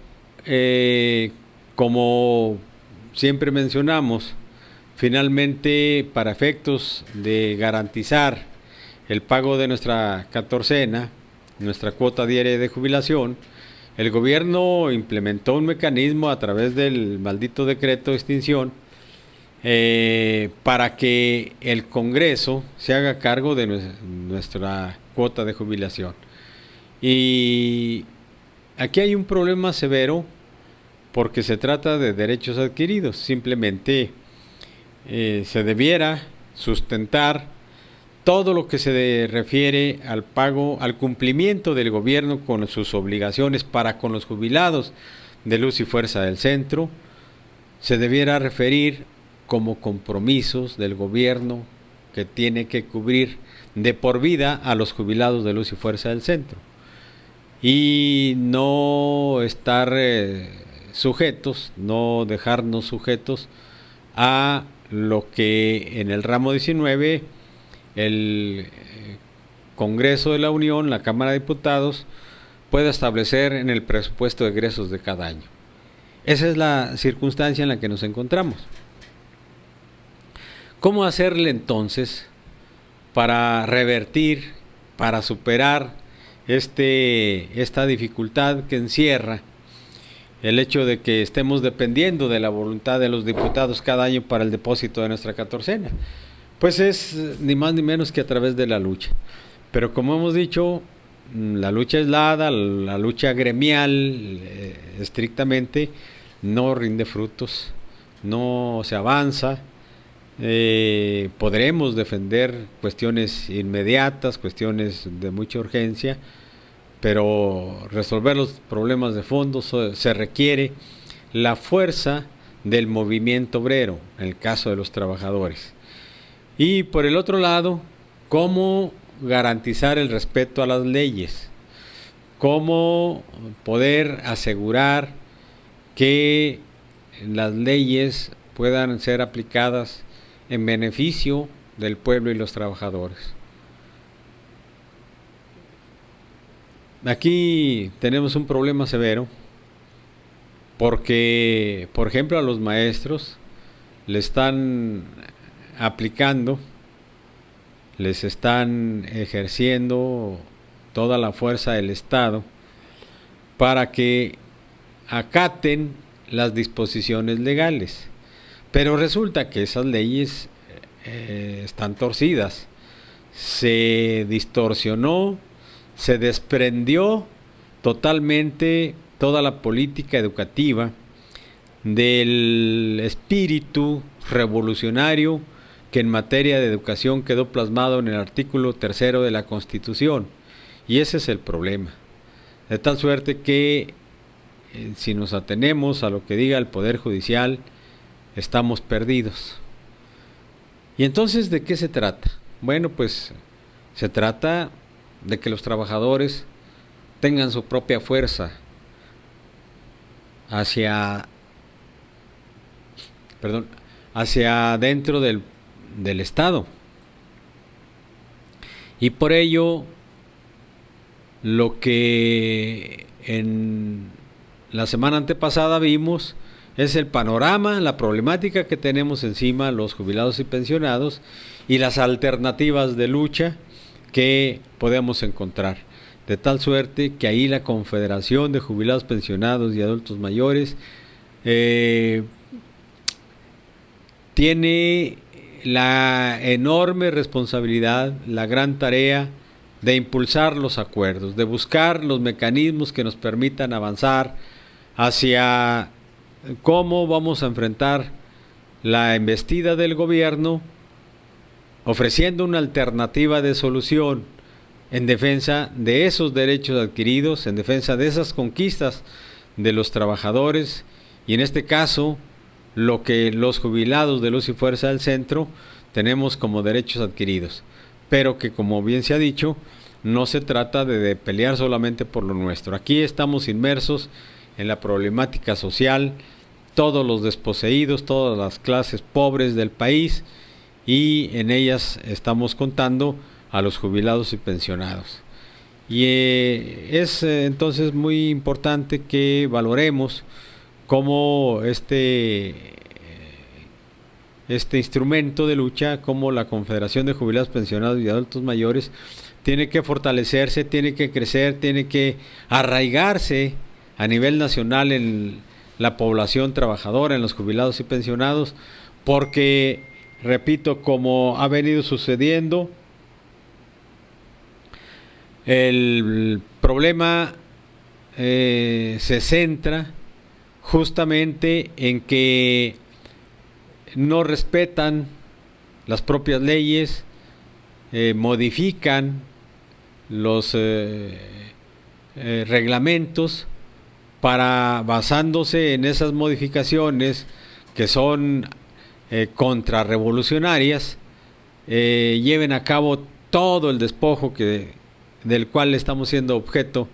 Speaker 4: como siempre mencionamos, finalmente, para efectos de garantizar el pago de nuestra catorcena, nuestra cuota diaria de jubilación, el gobierno implementó un mecanismo a través del maldito decreto de extinción para que el Congreso se haga cargo de nuestra cuota de jubilación. Y aquí hay un problema severo porque se trata de derechos adquiridos. Simplemente se debiera sustentar todo lo que se refiere al pago, al cumplimiento del gobierno con sus obligaciones para con los jubilados de Luz y Fuerza del Centro, se debiera referir como compromisos del gobierno que tiene que cubrir de por vida a los jubilados de Luz y Fuerza del Centro, y no estar sujetos, no dejarnos sujetos a lo que en el ramo 19 el Congreso de la Unión, la Cámara de Diputados, pueda establecer en el presupuesto de egresos de cada año. Esa es la circunstancia en la que nos encontramos. ¿Cómo hacerle entonces para revertir, para superar esta dificultad que encierra el hecho de que estemos dependiendo de la voluntad de los diputados cada año para el depósito de nuestra catorcena? Pues es ni más ni menos que a través de la lucha. Pero como hemos dicho, la lucha aislada, la lucha gremial, estrictamente, no rinde frutos, no se avanza. Podremos defender cuestiones inmediatas, cuestiones de mucha urgencia, pero resolver los problemas de fondo se requiere la fuerza del movimiento obrero, en el caso de los trabajadores. Y por el otro lado, cómo garantizar el respeto a las leyes, cómo poder asegurar que las leyes puedan ser aplicadas en beneficio del pueblo y los trabajadores. Aquí tenemos un problema severo porque, por ejemplo, a los maestros le están aplicando, les están ejerciendo toda la fuerza del Estado para que acaten las disposiciones legales. Pero resulta que esas leyes están torcidas. Se distorsionó, se desprendió totalmente toda la política educativa del espíritu revolucionario que en materia de educación quedó plasmado en el artículo 3 de la Constitución. Y ese es el problema. De tal suerte que si nos atenemos a lo que diga el Poder Judicial, estamos perdidos. ¿Y entonces de qué se trata? Bueno, pues se trata de que los trabajadores tengan su propia fuerza hacia dentro del Estado. Y por ello, lo que en la semana antepasada vimos es el panorama, la problemática que tenemos encima los jubilados y pensionados y las alternativas de lucha que podemos encontrar. De tal suerte que ahí la Confederación de Jubilados, Pensionados y Adultos Mayores tiene la enorme responsabilidad, la gran tarea de impulsar los acuerdos, de buscar los mecanismos que nos permitan avanzar hacia cómo vamos a enfrentar la embestida del gobierno ofreciendo una alternativa de solución en defensa de esos derechos adquiridos, en defensa de esas conquistas de los trabajadores y en este caso lo que los jubilados de Luz y Fuerza del Centro tenemos como derechos adquiridos, pero que como bien se ha dicho, no se trata de pelear solamente por lo nuestro. Aquí estamos inmersos en la problemática social, todos los desposeídos, todas las clases pobres del país, y en ellas estamos contando a los jubilados y pensionados. Y es entonces muy importante que valoremos cómo este instrumento de lucha, como la Confederación de Jubilados, Pensionados y Adultos Mayores, tiene que fortalecerse, tiene que crecer, tiene que arraigarse a nivel nacional en la población trabajadora, en los jubilados y pensionados, porque, repito, como ha venido sucediendo, el problema se centra justamente en que no respetan las propias leyes, modifican los reglamentos para, basándose en esas modificaciones que son contrarrevolucionarias, lleven a cabo todo el despojo del cual estamos siendo objeto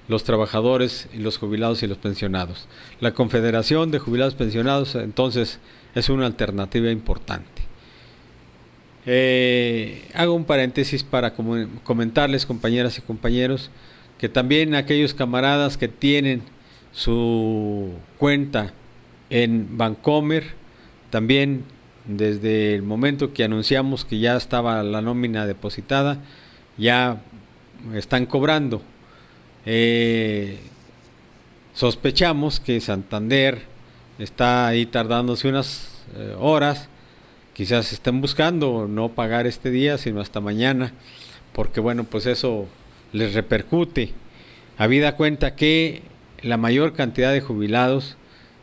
Speaker 4: los trabajadores y los jubilados y los pensionados. La Confederación de Jubilados y Pensionados entonces es una alternativa importante. Hago un paréntesis para comentarles, compañeras y compañeros, que también aquellos camaradas que tienen su cuenta en Bancomer, también desde el momento que anunciamos que ya estaba la nómina depositada, ya están cobrando. Sospechamos que Santander está ahí tardándose unas horas, quizás estén buscando no pagar este día sino hasta mañana, porque bueno, pues eso les repercute, habida cuenta que la mayor cantidad de jubilados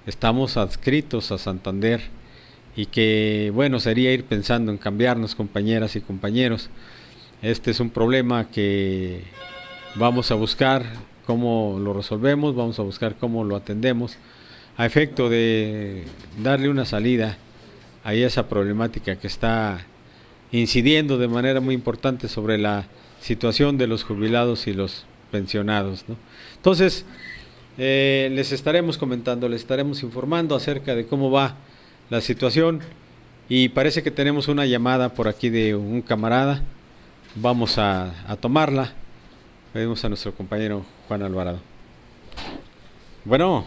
Speaker 4: estamos adscritos a Santander y que bueno, sería ir pensando en cambiarnos, compañeras y compañeros. Este es un problema que vamos a buscar cómo lo resolvemos, vamos a buscar cómo lo atendemos, a efecto de darle una salida a esa problemática que está incidiendo de manera muy importante sobre la situación de los jubilados y los pensionados, ¿no? Entonces, les estaremos comentando, les estaremos informando acerca de cómo va la situación, y parece que tenemos una llamada por aquí de un camarada. Vamos a tomarla. Pedimos a nuestro compañero Juan Alvarado. Bueno.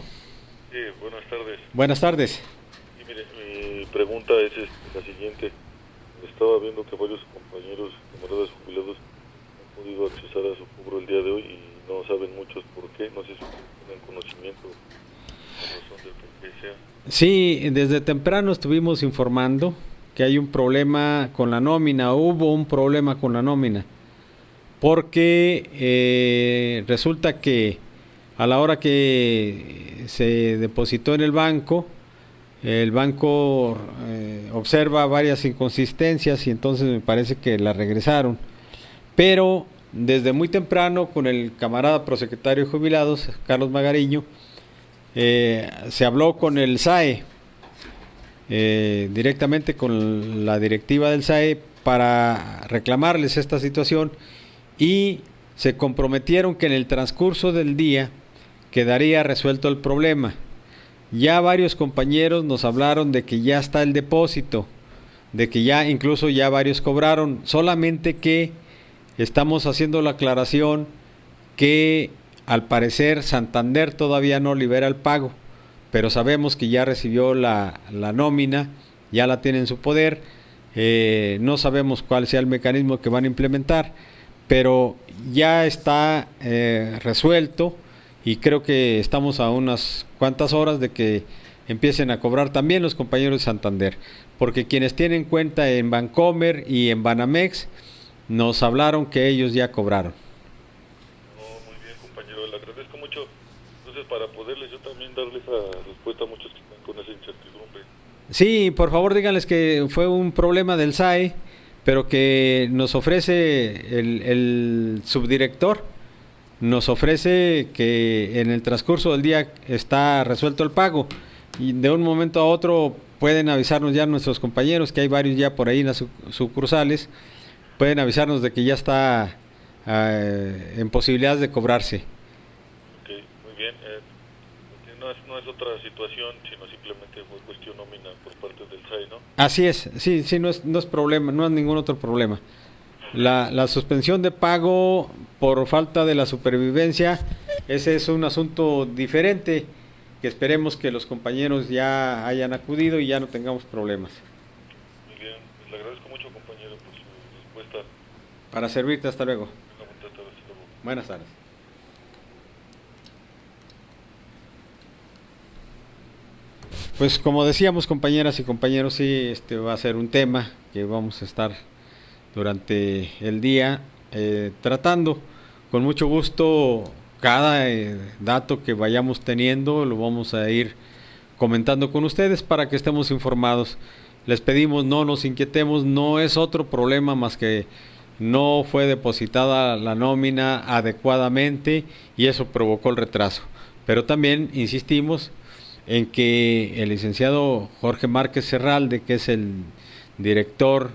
Speaker 9: Sí, buenas tardes.
Speaker 4: Buenas tardes.
Speaker 9: Sí, mire, mi pregunta es la siguiente. Estaba viendo que varios compañeros, camaradas jubilados, han podido accesar a su cobro el día de hoy y no saben muchos por qué. No sé si tienen conocimiento la razón del por qué sea.
Speaker 4: Sí, desde temprano estuvimos informando que hay un problema con la nómina, hubo un problema con la nómina, porque resulta que a la hora que se depositó en el banco observa varias inconsistencias y entonces me parece que la regresaron, pero desde muy temprano con el camarada prosecretario de Jubilados, Carlos Magariño, se habló con el SAE, directamente con la directiva del SAE para reclamarles esta situación, y se comprometieron que en el transcurso del día quedaría resuelto el problema. Ya varios compañeros nos hablaron de que ya está el depósito, de que ya incluso ya varios cobraron, solamente que estamos haciendo la aclaración que al parecer Santander todavía no libera el pago, pero sabemos que ya recibió la nómina, ya la tiene en su poder. No sabemos cuál sea el mecanismo que van a implementar, pero ya está resuelto, y creo que estamos a unas cuantas horas de que empiecen a cobrar también los compañeros de Santander, porque quienes tienen cuenta en Bancomer y en Banamex nos hablaron que ellos ya cobraron.
Speaker 9: Muy bien, compañero, le agradezco mucho. Entonces, para poderles yo también darle esa respuesta a muchos que están con esa incertidumbre,
Speaker 4: Sí, por favor díganles que fue un problema del SAE, pero que nos ofrece el subdirector, nos ofrece que en el transcurso del día está resuelto el pago y de un momento a otro pueden avisarnos ya nuestros compañeros, que hay varios ya por ahí en las sucursales, pueden avisarnos de que ya está en posibilidades de cobrarse.
Speaker 9: Ok, muy bien. No es otra situación, sino simplemente fue cuestión nómina por parte del SAE, ¿no?
Speaker 4: Así es, sí, no es problema, no es ningún otro problema. La suspensión de pago por falta de la supervivencia, ese es un asunto diferente, que esperemos que los compañeros ya hayan acudido y ya no tengamos problemas.
Speaker 9: Muy bien, le agradezco mucho, compañero, por su respuesta.
Speaker 4: Para servirte, hasta luego.
Speaker 9: Hasta luego.
Speaker 4: Buenas tardes. Pues como decíamos, compañeras y compañeros, sí, va a ser un tema que vamos a estar durante el día tratando. Con mucho gusto, cada dato que vayamos teniendo lo vamos a ir comentando con ustedes para que estemos informados. Les pedimos no nos inquietemos, no es otro problema más que no fue depositada la nómina adecuadamente y eso provocó el retraso. Pero también insistimos en que el licenciado Jorge Márquez Serralde, que es el director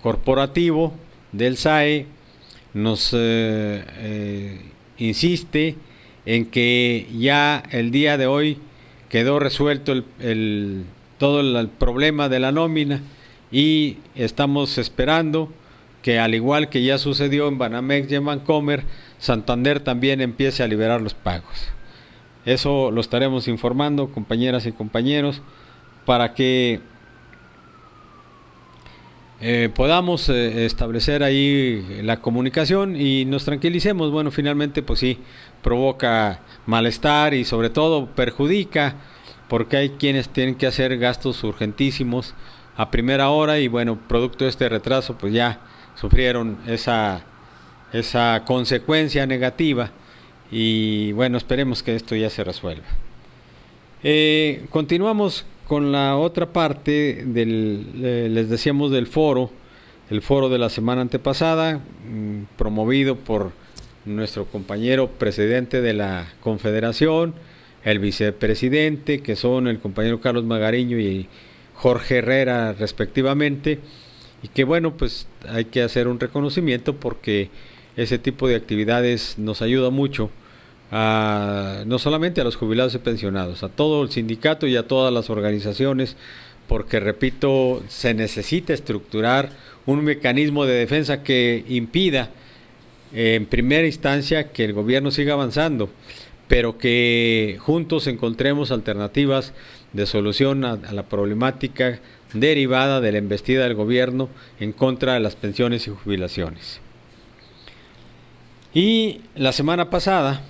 Speaker 4: corporativo del SAE, nos insiste en que ya el día de hoy quedó resuelto todo el problema de la nómina y estamos esperando que, al igual que ya sucedió en Banamex y en Bancomer, Santander también empiece a liberar los pagos. Eso lo estaremos informando, compañeras y compañeros, para que podamos establecer ahí la comunicación y nos tranquilicemos. Bueno, finalmente pues sí, provoca malestar y sobre todo perjudica, porque hay quienes tienen que hacer gastos urgentísimos a primera hora y bueno, producto de este retraso pues ya sufrieron esa consecuencia negativa y bueno, esperemos que esto ya se resuelva. Continuamos con la otra parte les decíamos del foro, el foro de la semana antepasada, promovido por nuestro compañero presidente de la Confederación, el vicepresidente, que son el compañero Carlos Magariño y Jorge Herrera respectivamente, y que bueno, pues hay que hacer un reconocimiento porque ese tipo de actividades nos ayuda mucho no solamente a los jubilados y pensionados, a todo el sindicato y a todas las organizaciones, porque repito, se necesita estructurar un mecanismo de defensa que impida en primera instancia que el gobierno siga avanzando, pero que juntos encontremos alternativas de solución a la problemática derivada de la embestida del gobierno en contra de las pensiones y jubilaciones. Y la semana pasada,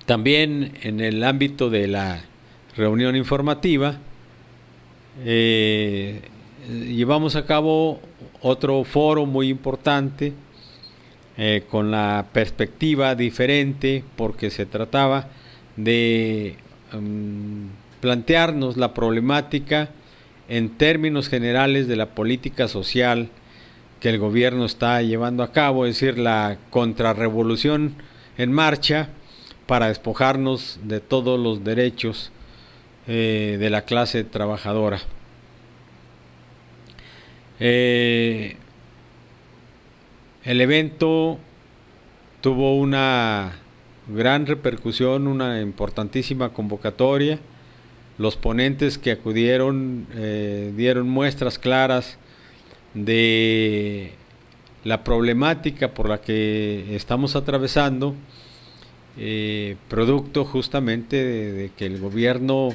Speaker 4: también en el ámbito de la reunión informativa, llevamos a cabo otro foro muy importante con la perspectiva diferente, porque se trataba de plantearnos la problemática en términos generales de la política social que el gobierno está llevando a cabo, es decir, la contrarrevolución en marcha para despojarnos de todos los derechos de la clase trabajadora. El evento tuvo una gran repercusión, una importantísima convocatoria. Los ponentes que acudieron dieron muestras claras de la problemática por la que estamos atravesando, producto justamente de que el gobierno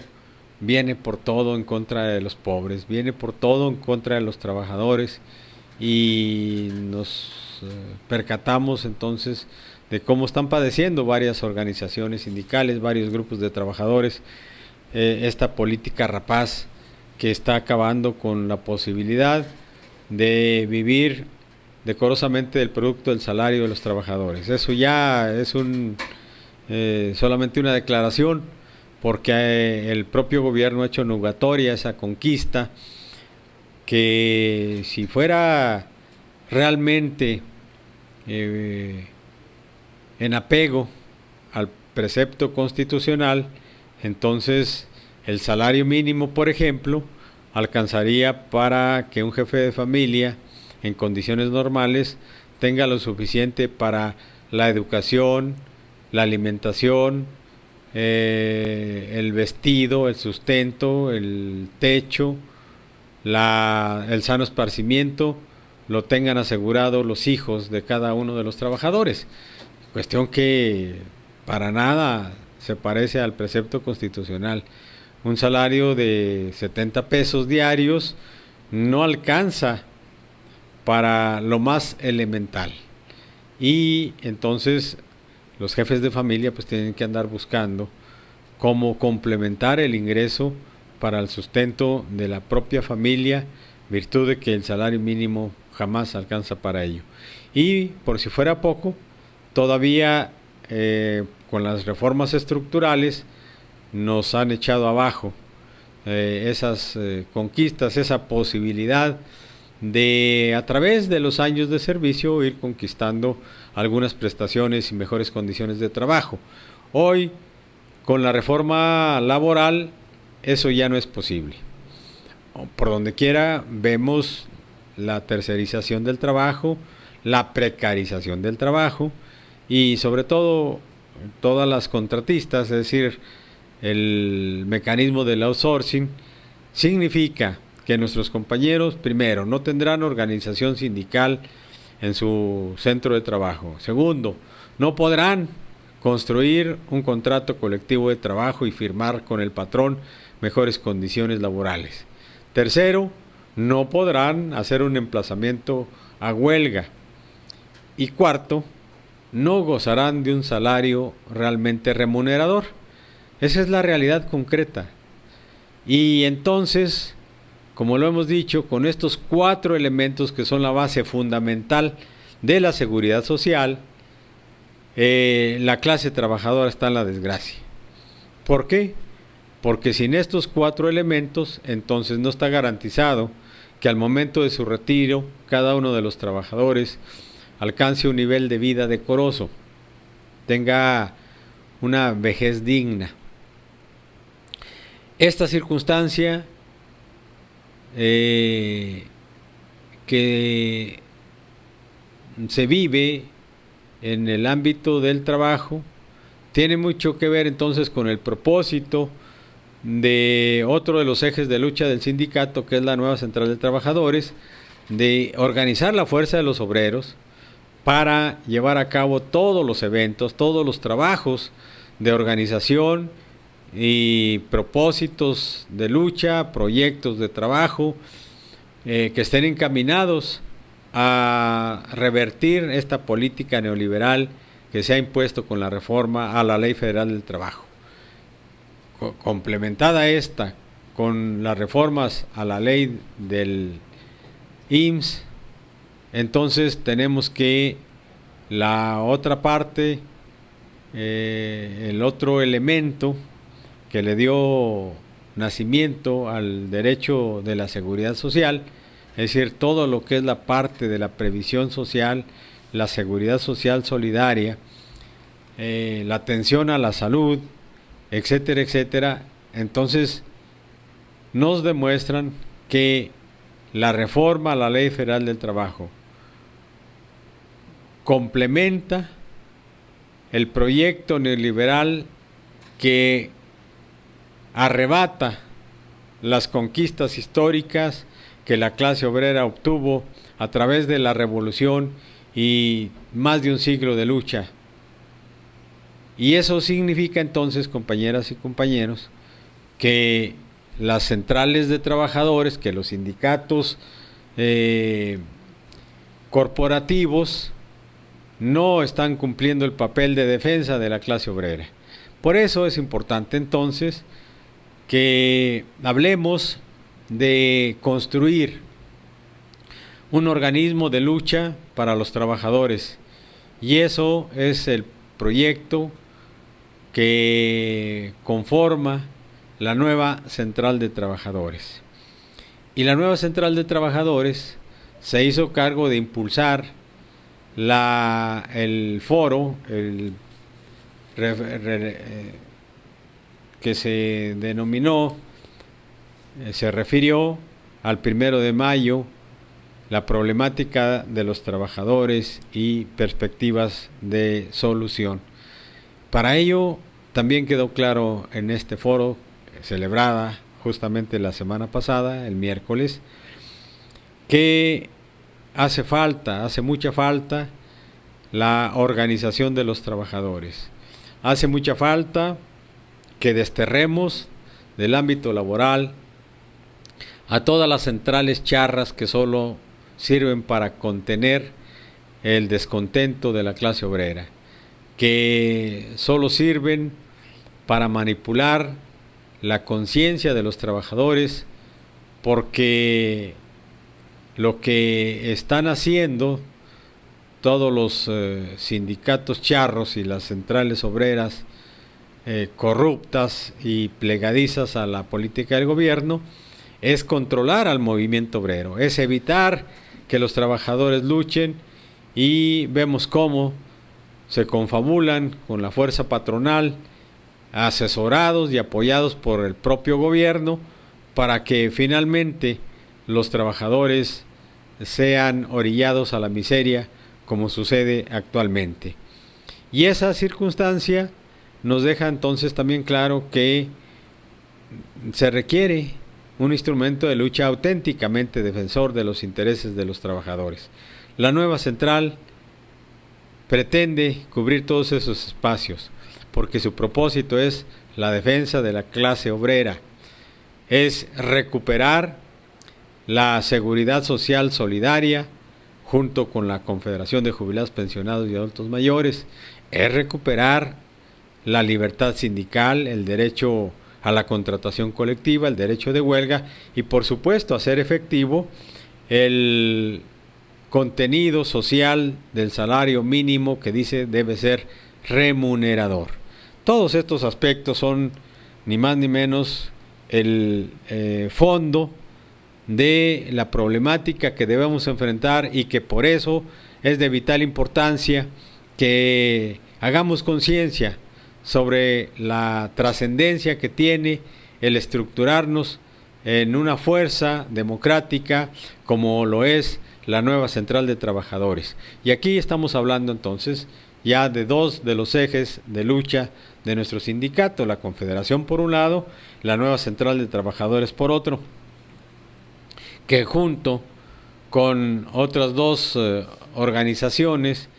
Speaker 4: viene por todo en contra de los pobres, viene por todo en contra de los trabajadores, y nos percatamos entonces de cómo están padeciendo varias organizaciones sindicales, varios grupos de trabajadores, esta política rapaz que está acabando con la posibilidad de vivir decorosamente del producto del salario de los trabajadores. Eso ya es solamente una declaración, porque el propio gobierno ha hecho nugatoria esa conquista, que si fuera realmente en apego al precepto constitucional, entonces el salario mínimo, por ejemplo, alcanzaría para que un jefe de familia en condiciones normales tenga lo suficiente para la educación, la alimentación, el vestido, el sustento, el techo, el sano esparcimiento, lo tengan asegurado los hijos de cada uno de los trabajadores. Cuestión que para nada se parece al precepto constitucional. Un salario de 70 pesos diarios no alcanza para lo más elemental. Y entonces los jefes de familia pues tienen que andar buscando cómo complementar el ingreso para el sustento de la propia familia, virtud de que el salario mínimo jamás alcanza para ello. Y por si fuera poco, todavía con las reformas estructurales nos han echado abajo esas conquistas, esa posibilidad de, a través de los años de servicio, ir conquistando algunas prestaciones y mejores condiciones de trabajo. Hoy, con la reforma laboral, eso ya no es posible. Por donde quiera vemos la tercerización del trabajo, la precarización del trabajo y sobre todo todas las contratistas, es decir, el mecanismo del outsourcing significa que nuestros compañeros, primero, no tendrán organización sindical en su centro de trabajo. Segundo, no podrán construir un contrato colectivo de trabajo y firmar con el patrón mejores condiciones laborales. Tercero, no podrán hacer un emplazamiento a huelga. Y cuarto, no gozarán de un salario realmente remunerador. Esa es la realidad concreta. Y entonces, como lo hemos dicho, con estos 4 elementos que son la base fundamental de la seguridad social, la clase trabajadora está en la desgracia. ¿Por qué? Porque sin estos 4 elementos, entonces no está garantizado que al momento de su retiro, cada uno de los trabajadores alcance un nivel de vida decoroso, tenga una vejez digna. Esta circunstancia que se vive en el ámbito del trabajo tiene mucho que ver entonces con el propósito de otro de los ejes de lucha del sindicato, que es la nueva Central de Trabajadores, de organizar la fuerza de los obreros para llevar a cabo todos los eventos, todos los trabajos de organización y propósitos de lucha, proyectos de trabajo que estén encaminados a revertir esta política neoliberal que se ha impuesto con la reforma a la Ley Federal del Trabajo. Complementada esta con las reformas a la ley del IMSS, entonces tenemos que la otra parte, el otro elemento que le dio nacimiento al derecho de la seguridad social, es decir, todo lo que es la parte de la previsión social, la seguridad social solidaria, la atención a la salud, etcétera, etcétera. Entonces nos demuestran que la reforma a la Ley Federal del Trabajo complementa el proyecto neoliberal que arrebata las conquistas históricas que la clase obrera obtuvo a través de la revolución y más de un siglo de lucha. Y eso significa entonces, compañeras y compañeros, que las centrales de trabajadores, que los sindicatos corporativos no están cumpliendo el papel de defensa de la clase obrera. Por eso es importante entonces que hablemos de construir un organismo de lucha para los trabajadores, y eso es el proyecto que conforma la nueva Central de Trabajadores. Y la nueva Central de Trabajadores se hizo cargo de impulsar el foro que se denominó, se refirió al 1 de mayo, la problemática de los trabajadores y perspectivas de solución. Para ello, también quedó claro en este foro, celebrada justamente la semana pasada, el miércoles, que hace mucha falta la organización de los trabajadores. Hace mucha falta que desterremos del ámbito laboral a todas las centrales charras que solo sirven para contener el descontento de la clase obrera, que solo sirven para manipular la conciencia de los trabajadores, porque lo que están haciendo todos los sindicatos charros y las centrales obreras corruptas y plegadizas a la política del gobierno es controlar al movimiento obrero, es evitar que los trabajadores luchen, y vemos cómo se confabulan con la fuerza patronal, asesorados y apoyados por el propio gobierno, para que finalmente los trabajadores sean orillados a la miseria, como sucede actualmente. Y esa circunstancia nos deja entonces también claro que se requiere un instrumento de lucha auténticamente defensor de los intereses de los trabajadores. La nueva central pretende cubrir todos esos espacios, porque su propósito es la defensa de la clase obrera, es recuperar la seguridad social solidaria junto con la Confederación de Jubilados, Pensionados y Adultos Mayores, es recuperar la libertad sindical, el derecho a la contratación colectiva, el derecho de huelga, y por supuesto hacer efectivo el contenido social del salario mínimo, que dice debe ser remunerador. Todos estos aspectos son ni más ni menos el fondo de la problemática que debemos enfrentar, y que por eso es de vital importancia que hagamos conciencia sobre la trascendencia que tiene el estructurarnos en una fuerza democrática como lo es la nueva Central de Trabajadores. Y aquí estamos hablando entonces ya de dos de los ejes de lucha de nuestro sindicato, la Confederación por un lado, la nueva Central de Trabajadores por otro, que junto con otras dos organizaciones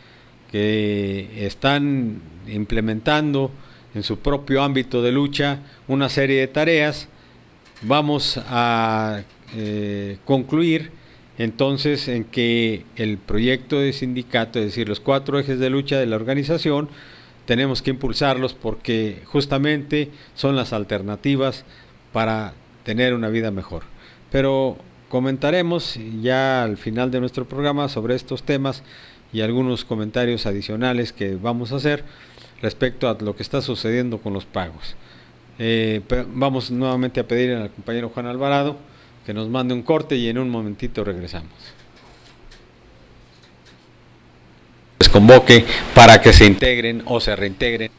Speaker 4: que están implementando en su propio ámbito de lucha una serie de tareas, vamos a concluir entonces en que el proyecto de sindicato, es decir, los 4 ejes de lucha de la organización, tenemos que impulsarlos porque justamente son las alternativas para tener una vida mejor. Pero comentaremos ya al final de nuestro programa sobre estos temas y algunos comentarios adicionales que vamos a hacer respecto a lo que está sucediendo con los pagos. Vamos nuevamente a pedir al compañero Juan Alvarado que nos mande un corte y en un momentito regresamos. Les convoque para que se integren o se reintegren.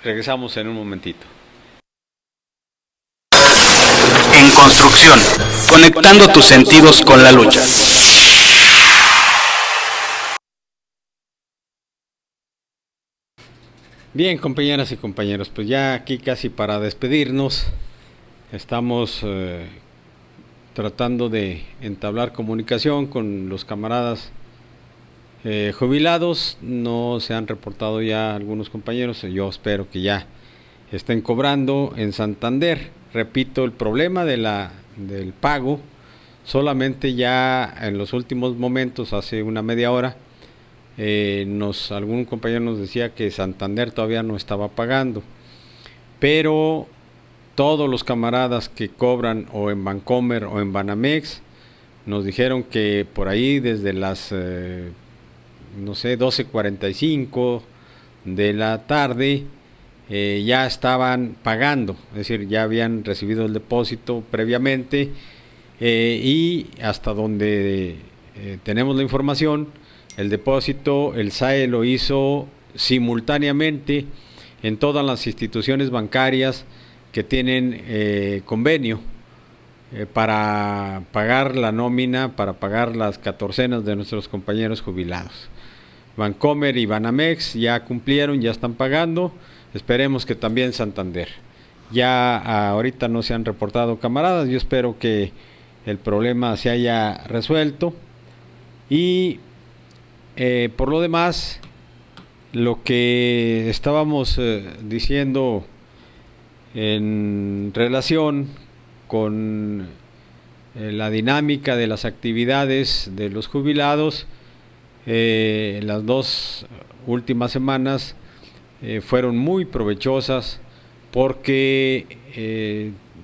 Speaker 4: Regresamos en un momentito.
Speaker 8: En construcción, conectando tus sentidos con la lucha.
Speaker 4: Bien, compañeras y compañeros, pues ya aquí casi para despedirnos, estamos tratando de entablar comunicación con los camaradas jubilados. No se han reportado ya algunos compañeros, yo espero que ya estén cobrando en Santander. Repito, el problema del pago, solamente ya en los últimos momentos, hace una media hora, algún compañero nos decía que Santander todavía no estaba pagando, pero todos los camaradas que cobran o en Bancomer o en Banamex nos dijeron que por ahí desde las 12:45 de la tarde ya estaban pagando, es decir, ya habían recibido el depósito previamente, y hasta donde tenemos la información, el depósito, el SAE lo hizo simultáneamente en todas las instituciones bancarias que tienen convenio para pagar la nómina, para pagar las catorcenas de nuestros compañeros jubilados. Bancomer y Banamex ya cumplieron, ya están pagando. Esperemos que también Santander. Ya ahorita no se han reportado camaradas, yo espero que el problema se haya resuelto. Y por lo demás, lo que estábamos diciendo en relación con la dinámica de las actividades de los jubilados, las 2 últimas semanas fueron muy provechosas, porque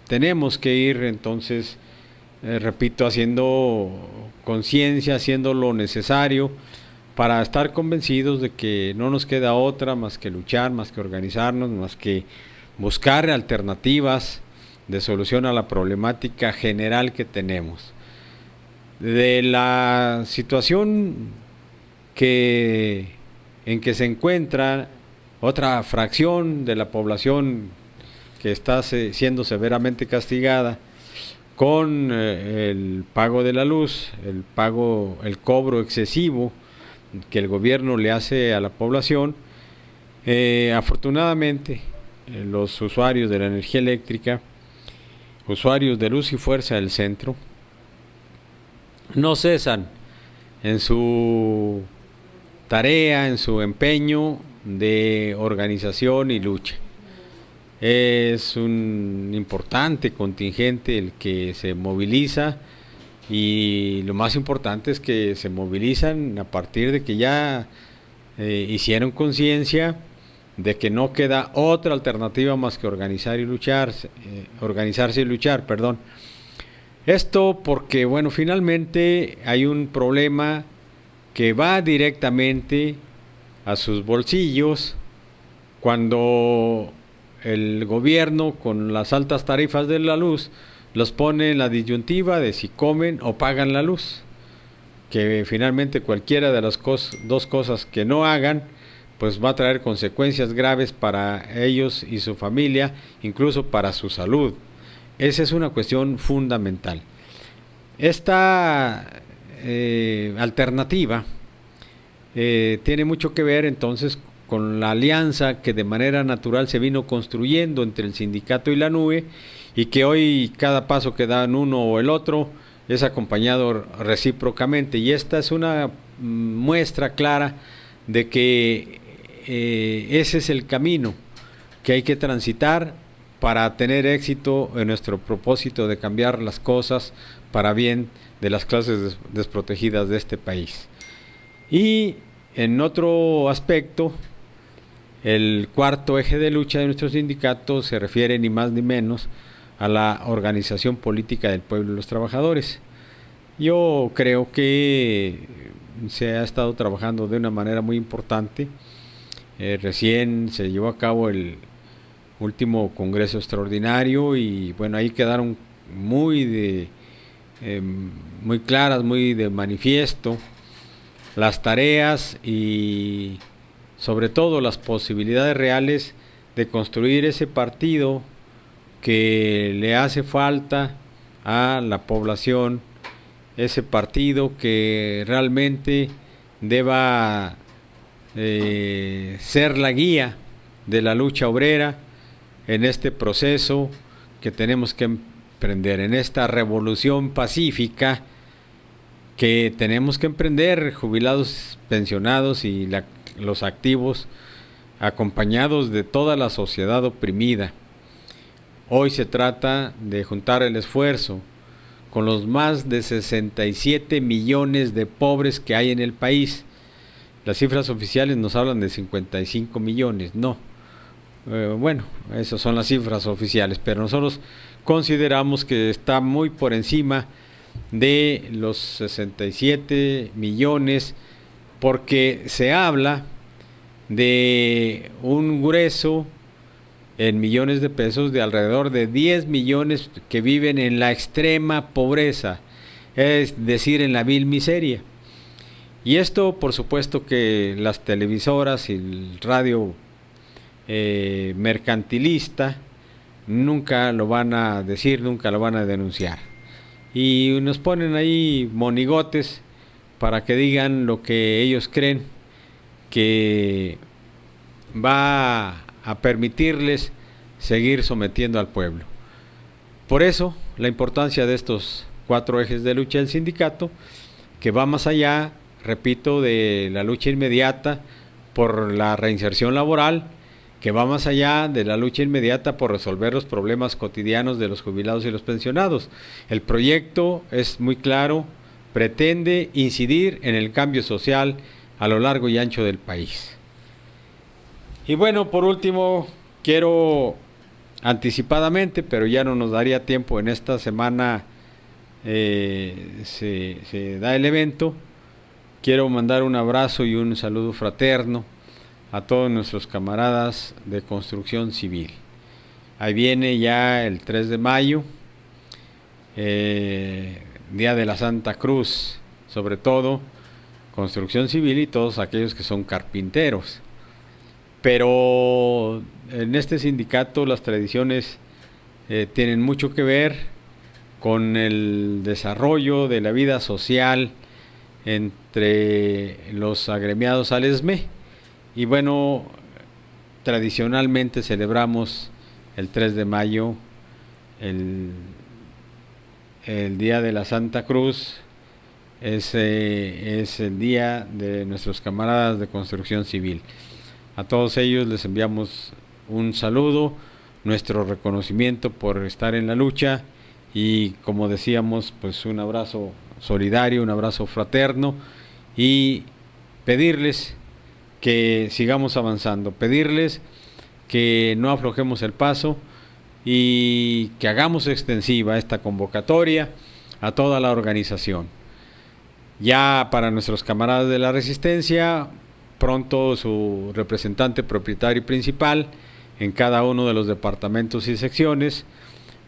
Speaker 4: tenemos que ir entonces, repito, haciendo conciencia, haciendo lo necesario para estar convencidos de que no nos queda otra más que luchar, más que organizarnos, más que buscar alternativas de solución a la problemática general que tenemos. De la situación en que se encuentra otra fracción de la población que está siendo severamente castigada con el pago de la luz, el cobro excesivo que el gobierno le hace a la población. Afortunadamente, los usuarios de la energía eléctrica, usuarios de Luz y Fuerza del Centro, no cesan en su tarea, en su empeño de organización y lucha. Es un importante contingente el que se moviliza, y lo más importante es que se movilizan a partir de que ya hicieron conciencia de que no queda otra alternativa más que organizarse y luchar, perdón. Esto porque, bueno, finalmente hay un problema que va directamente a sus bolsillos cuando el gobierno, con las altas tarifas de la luz, los pone en la disyuntiva de si comen o pagan la luz, que finalmente cualquiera de las dos cosas que no hagan, pues va a traer consecuencias graves para ellos y su familia, incluso para su salud. Esa es una cuestión fundamental. Esta alternativa tiene mucho que ver entonces con la alianza que de manera natural se vino construyendo entre el sindicato y la NUE, y que hoy cada paso que dan uno o el otro es acompañado recíprocamente, y esta es una muestra clara de que ese es el camino que hay que transitar para tener éxito en nuestro propósito de cambiar las cosas para bien de las clases desprotegidas de este país. Y en otro aspecto, el cuarto eje de lucha de nuestro sindicato se refiere ni más ni menos a la organización política del pueblo y los trabajadores. Yo creo que se ha estado trabajando de una manera muy importante. Recién se llevó a cabo el último congreso extraordinario, y bueno, ahí quedaron muy claras, muy de manifiesto las tareas y sobre todo las posibilidades reales de construir ese partido que le hace falta a la población, ese partido que realmente deba ser la guía de la lucha obrera en este proceso que tenemos que emprender, en esta revolución pacífica que tenemos que emprender, jubilados, pensionados y los activos, acompañados de toda la sociedad oprimida. Hoy se trata de juntar el esfuerzo con los más de 67 millones de pobres que hay en el país. Las cifras oficiales nos hablan de 55 millones, no. Bueno, esas son las cifras oficiales, pero nosotros consideramos que está muy por encima de los 67 millones, porque se habla de un grueso en millones de pesos de alrededor de 10 millones que viven en la extrema pobreza, es decir, en la vil miseria. Y esto, por supuesto, que las televisoras y el radio mercantilista nunca lo van a decir, nunca lo van a denunciar. Y nos ponen ahí monigotes para que digan lo que ellos creen que va a permitirles seguir sometiendo al pueblo. Por eso, la importancia de estos 4 ejes de lucha del sindicato, que va más allá, repito, de la lucha inmediata por la reinserción laboral, que va más allá de la lucha inmediata por resolver los problemas cotidianos de los jubilados y los pensionados. El proyecto es muy claro, pretende incidir en el cambio social a lo largo y ancho del país. Y bueno, por último, quiero anticipadamente, pero ya no nos daría tiempo, en esta semana se da el evento, quiero mandar un abrazo y un saludo fraterno a todos nuestros camaradas de construcción civil. Ahí viene ya el 3 de mayo, Día de la Santa Cruz, sobre todo construcción civil y todos aquellos que son carpinteros. Pero en este sindicato las tradiciones tienen mucho que ver con el desarrollo de la vida social entre los agremiados al ESME. Y bueno, tradicionalmente celebramos el 3 de mayo, el Día de la Santa Cruz. Ese es el día de nuestros camaradas de construcción civil. A todos ellos les enviamos un saludo, nuestro reconocimiento por estar en la lucha y, como decíamos, pues un abrazo solidario, un abrazo fraterno, y pedirles que sigamos avanzando, pedirles que no aflojemos el paso y que hagamos extensiva esta convocatoria a toda la organización. Ya para nuestros camaradas de la Resistencia, pronto su representante propietario y principal en cada uno de los departamentos y secciones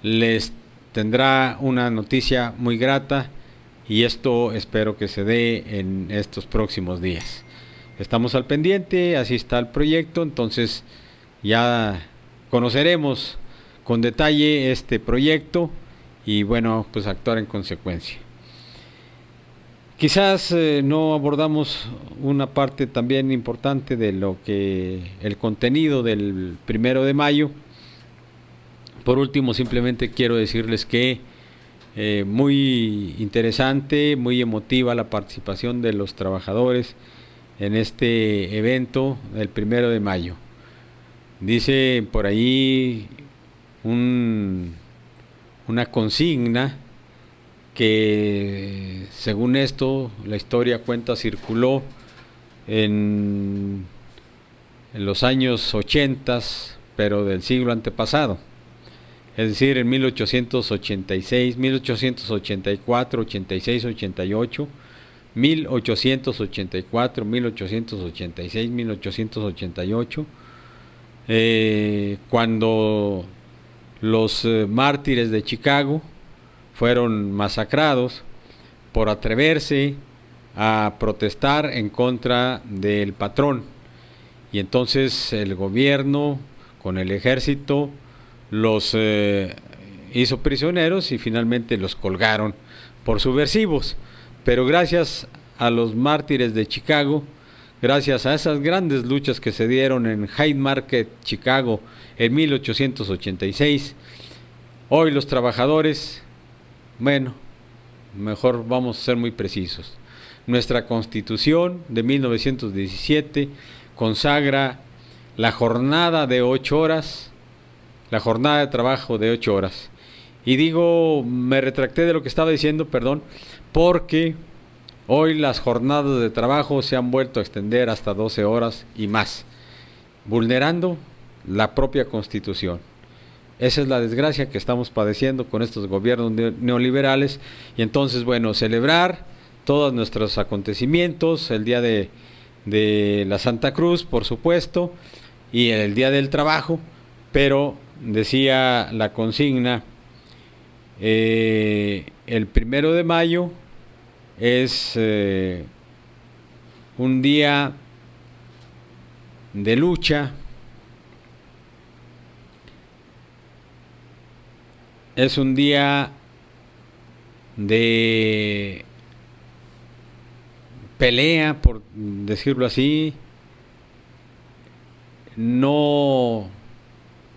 Speaker 4: les tendrá una noticia muy grata, y esto espero que se dé en estos próximos días. Estamos al pendiente, así está el proyecto, entonces ya conoceremos con detalle este proyecto y bueno, pues actuar en consecuencia. Quizás no abordamos una parte también importante de lo que el contenido del 1 de mayo. Por último, simplemente quiero decirles que muy interesante, muy emotiva la participación de los trabajadores en este evento del 1 de mayo. Dice por ahí una consigna que, según esto, la historia cuenta, circuló en los años 80, pero del siglo antepasado, es decir, en 1886, 1884, 86, 88, 1884, 1886, 1888, cuando los mártires de Chicago fueron masacrados por atreverse a protestar en contra del patrón. Y entonces el gobierno, con el ejército, los hizo prisioneros y finalmente los colgaron por subversivos. Pero gracias a los mártires de Chicago, gracias a esas grandes luchas que se dieron en Hyde Market, Chicago, en 1886, hoy los trabajadores, bueno, mejor vamos a ser muy precisos. Nuestra Constitución de 1917 consagra la jornada de 8 horas, la jornada de trabajo de 8 horas. Y digo, me retracté de lo que estaba diciendo, perdón, porque hoy las jornadas de trabajo se han vuelto a extender hasta 12 horas y más, vulnerando la propia Constitución. Esa es la desgracia que estamos padeciendo con estos gobiernos neoliberales. Y entonces, bueno, celebrar todos nuestros acontecimientos, el día de la Santa Cruz, por supuesto, y el día del trabajo, pero decía la consigna, el 1 de mayo es un día de lucha, es un día de pelea, por decirlo así. No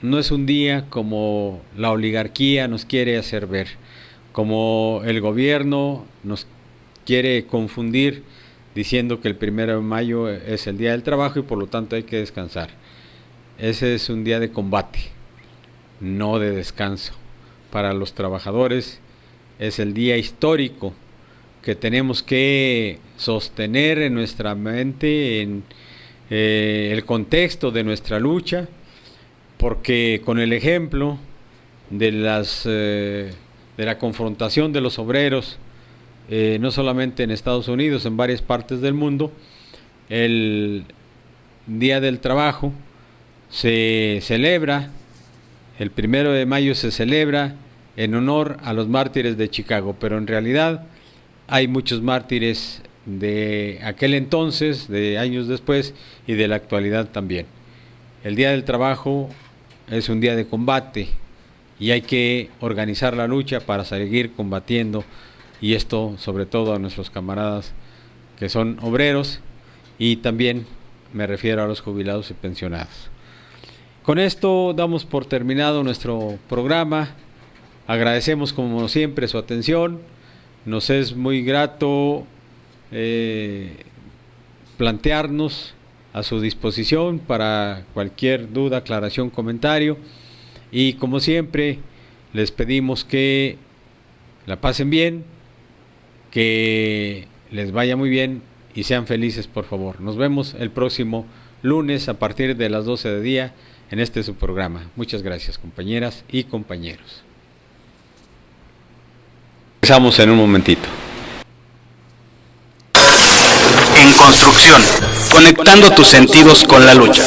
Speaker 4: es un día como la oligarquía nos quiere hacer ver, como el gobierno nos quiere confundir diciendo que el 1 de mayo es el día del trabajo y por lo tanto hay que descansar. Ese es un día de combate, no de descanso. Para los trabajadores es el día histórico que tenemos que sostener en nuestra mente, en el contexto de nuestra lucha, porque con el ejemplo de la confrontación de los obreros, no solamente en Estados Unidos, en varias partes del mundo, el Día del Trabajo se celebra, el 1 de mayo se celebra en honor a los mártires de Chicago, pero en realidad hay muchos mártires de aquel entonces, de años después y de la actualidad también. El Día del Trabajo es un día de combate y hay que organizar la lucha para seguir combatiendo, y esto sobre todo a nuestros camaradas que son obreros, y también me refiero a los jubilados y pensionados. Con esto damos por terminado nuestro programa. Agradecemos como siempre su atención. Nos es muy grato plantearnos a su disposición para cualquier duda, aclaración, comentario. Y como siempre les pedimos que la pasen bien, que les vaya muy bien y sean felices, por favor. Nos vemos el próximo lunes a partir de las 12 de día en este su programa. Muchas gracias, compañeras y compañeros. Empezamos en un momentito.
Speaker 8: En construcción, conectando tus sentidos con la lucha.